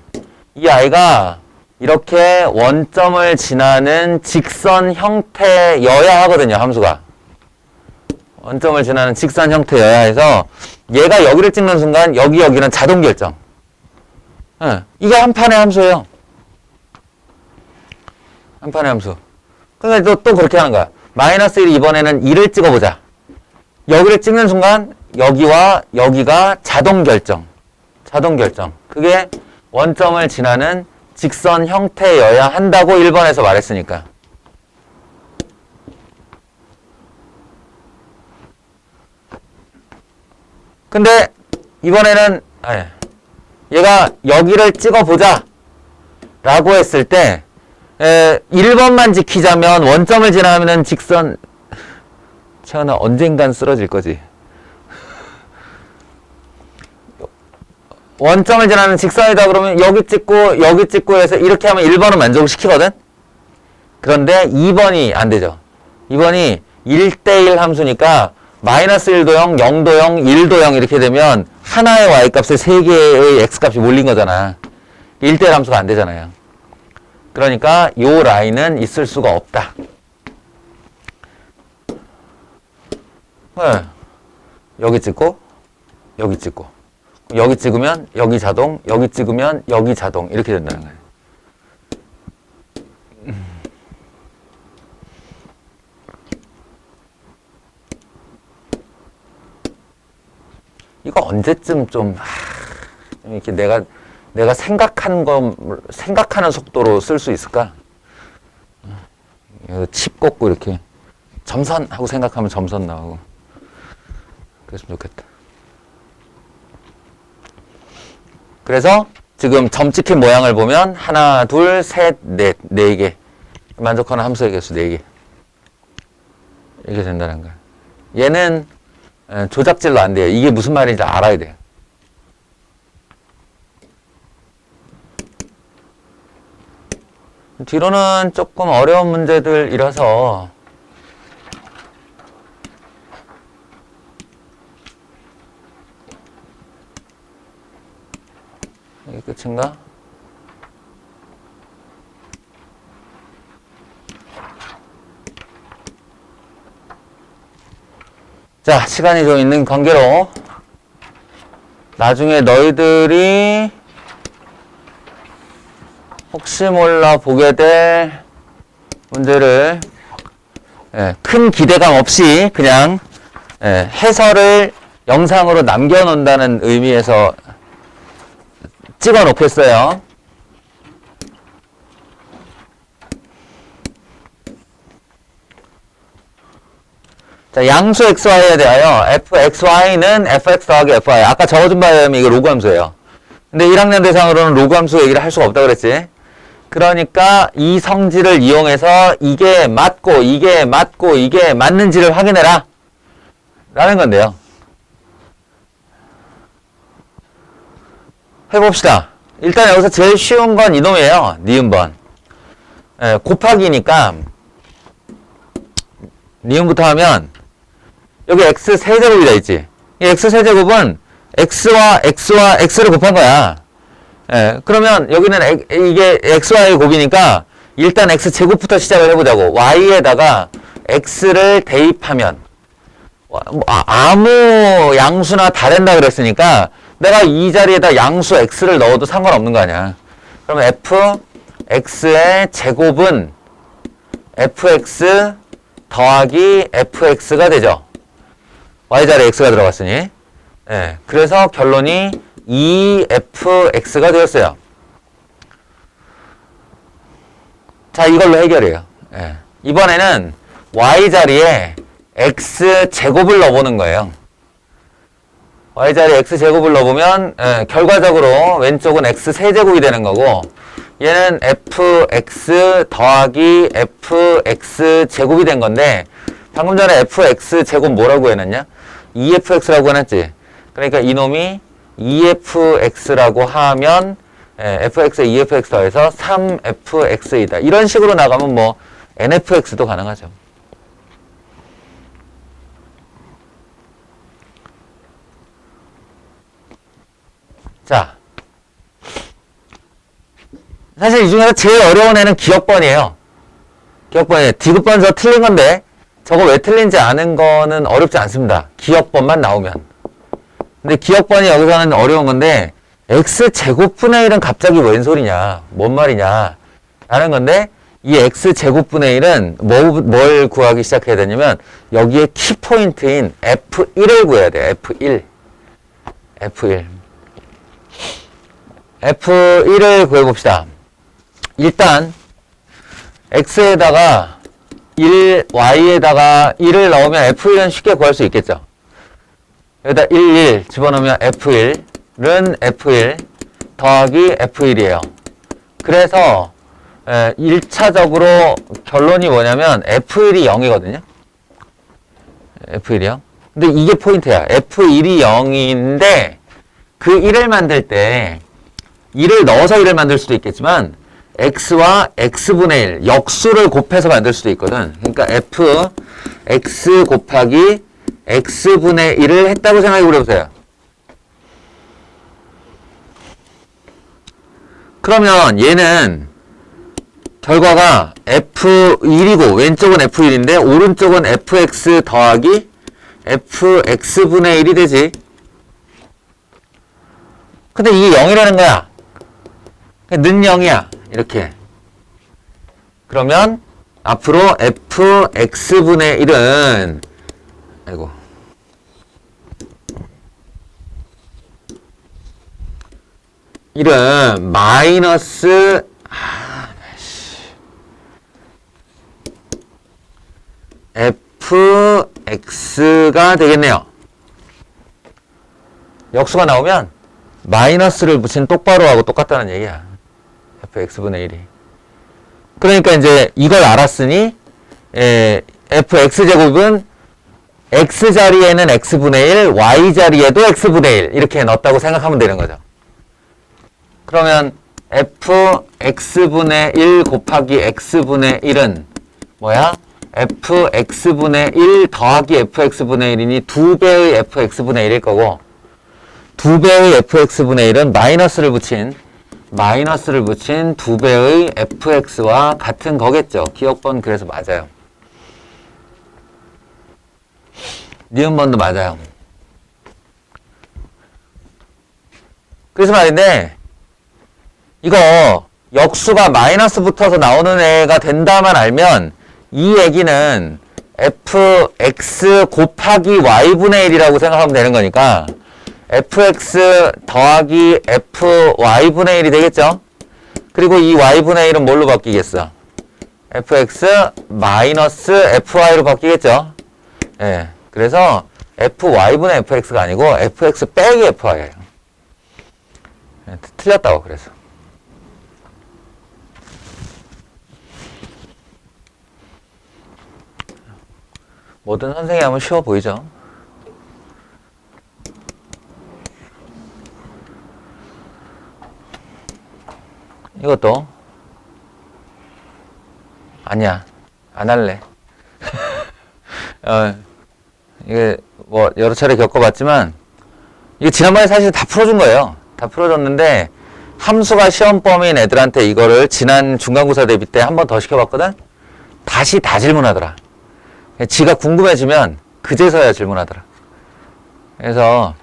이 아이가 이렇게 원점을 지나는 직선 형태여야 하거든요, 함수가. 원점을 지나는 직선 형태여야 해서 얘가 여기를 찍는 순간 여기는 자동 결정. 이게 한 판의 함수예요. 한 판의 함수. 그러니까 또 그렇게 하는 거야. -1 이번에는 2를 찍어보자. 여기를 찍는 순간 여기와 여기가 자동 결정. 그게 원점을 지나는 직선 형태여야 한다고 1번에서 말했으니까. 근데 이번에는 얘가 여기를 찍어보자 라고 했을 때 1번만 지키자면 원점을 지나면 직선 채원아 언젠간 쓰러질 거지. 원점을 지나는 직선이다 그러면 여기 찍고 해서 이렇게 하면 1번은 만족을 시키거든? 그런데 2번이 안 되죠. 2번이 1대1 함수니까 마이너스 1도 0, 0도 0, 1도 0 이렇게 되면 하나의 y값에 3개의 x값이 몰린 거잖아. 1대1 함수가 안 되잖아요. 그러니까 요 라인은 있을 수가 없다. 네. 여기 찍고 여기 찍고 여기 찍으면 여기 자동, 여기 찍으면 여기 자동 이렇게 된다는 거예요. 이거 언제쯤 좀 이렇게 내가 생각하는 속도로 쓸 수 있을까? 칩 꽂고 이렇게 점선 하고 생각하면 점선 나오고 그랬으면 좋겠다. 그래서 지금 점 찍힌 모양을 보면 하나, 둘, 셋, 넷, 네 개 만족하는 함수의 개수 4개 이렇게 된다는 거야. 얘는 조작질로 안 돼요. 이게 무슨 말인지 알아야 돼요. 뒤로는 조금 어려운 문제들이라서 이게 끝인가? 자, 시간이 좀 있는 관계로 나중에 너희들이 혹시 몰라 보게 될 문제를 큰 기대감 없이 그냥 해설을 영상으로 남겨놓는다는 의미에서 찍어 놓겠어요. 자, 양수 xy에 대하여 fxy는 fx 더하기 fy. 아까 적어준 바에 의하면 이게 로그 함수예요. 근데 1학년 대상으로는 로그 함수 얘기를 할 수가 없다 그랬지. 그러니까 이 성질을 이용해서 이게 맞고 이게 맞는지를 확인해라 라는 건데요. 해봅시다. 일단 여기서 제일 쉬운 건 이놈이에요. 니은번. 곱하기니까 니은부터 하면 여기 x 세제곱이 돼 있지. 이 x 세제곱은 x와 x를 곱한 거야. 그러면 여기는 이게 xy의 곱이니까 일단 x 제곱부터 시작을 해보자고. y에다가 x를 대입하면 아무 양수나 다 된다 그랬으니까 내가 이 자리에다 양수 x를 넣어도 상관없는 거 아니야. 그러면 fx의 제곱은 fx 더하기 fx가 되죠. y자리에 x가 들어갔으니. 그래서 결론이 2fx가 되었어요. 자, 이걸로 해결해요. 이번에는 y자리에 x제곱을 넣어보는 거예요. y자리에 x제곱을 넣어보면 결과적으로 왼쪽은 x세제곱이 되는 거고 얘는 fx 더하기 fx제곱이 된 건데 방금 전에 fx제곱 뭐라고 해놨냐? 2fx라고 해놨지. 그러니까 이놈이 2fx라고 하면 fx에 2fx 더해서 3fx이다. 이런 식으로 나가면 뭐 nfx도 가능하죠. 자, 사실 이 중에서 제일 어려운 애는 기억번이에요. 기억번이에요. 디귿번서 틀린 건데 저거 왜 틀린지 아는 거는 어렵지 않습니다. 기억번만 나오면. 근데 기억번이 여기서는 어려운 건데 x제곱분의 1은 갑자기 웬 소리냐, 뭔 말이냐 라는 건데 이 x제곱분의 1은 뭘 구하기 시작해야 되냐면 여기에 키포인트인 f1을 구해야 돼요. F1을 구해봅시다. 일단 x에다가 1, y에다가 1을 넣으면 F1은 쉽게 구할 수 있겠죠. 여기다 1 집어넣으면 F1은 F1 더하기 F1이에요. 그래서 1차적으로 결론이 뭐냐면 F1이 0이거든요. F1이 0. 근데 이게 포인트야. F1이 0인데 그 1을 만들 때 1을 넣어서 1을 만들 수도 있겠지만 x와 x분의 1 역수를 곱해서 만들 수도 있거든. 그러니까 f x 곱하기 x분의 1을 했다고 생각해 보세요. 그러면 얘는 결과가 f1이고 왼쪽은 f1인데 오른쪽은 fx 더하기 fx분의 1이 되지. 근데 이게 0이라는 거야. 는 0이야. 이렇게. 그러면 앞으로 fx분의 1은 아이고 이름 마이너스 fx가 되겠네요. 역수가 나오면 마이너스를 붙인 똑바로 하고 똑같다는 얘기야. fx분의 1이. 그러니까 이제 이걸 알았으니 fx제곱은 x자리에는 x분의 1, y자리에도 x분의 1 이렇게 넣었다고 생각하면 되는 거죠. 그러면 fx분의 1 곱하기 x분의 1은 뭐야? fx분의 1 더하기 fx분의 1이니 2배의 fx분의 1일 거고 2배의 fx분의 1은 마이너스를 붙인 2배의 fx와 같은 거겠죠. 기억번 그래서 맞아요. 니은번도 맞아요. 그래서 말인데 이거 역수가 마이너스 붙어서 나오는 애가 된다만 알면 이 얘기는 fx 곱하기 y분의 1이라고 생각하면 되는 거니까 fx 더하기 fy분의 1이 되겠죠? 그리고 이 y분의 1은 뭘로 바뀌겠어? fx 마이너스 fy로 바뀌겠죠? 예. 그래서 fy분의 fx가 아니고 fx 빼기 fy예요. 예, 틀렸다고 그래서. 뭐든 선생님이 하면 쉬워 보이죠? 이것도 아니야, 안 할래. 이게 뭐 여러 차례 겪어봤지만 이게 지난번에 사실 다 풀어준 거예요. 다 풀어줬는데 함수가 시험 범위인 애들한테 이거를 지난 중간고사 대비 때 한 번 더 시켜봤거든. 다시 다 질문하더라. 지가 궁금해지면 그제서야 질문하더라. 그래서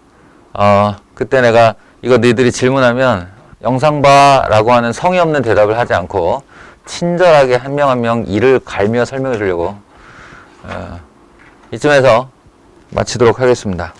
그때 내가 이거 너희들이 질문하면 영상 봐라고 하는 성의 없는 대답을 하지 않고 친절하게 한 명 한 명 이를 갈며 설명해 주려고 이쯤에서 마치도록 하겠습니다.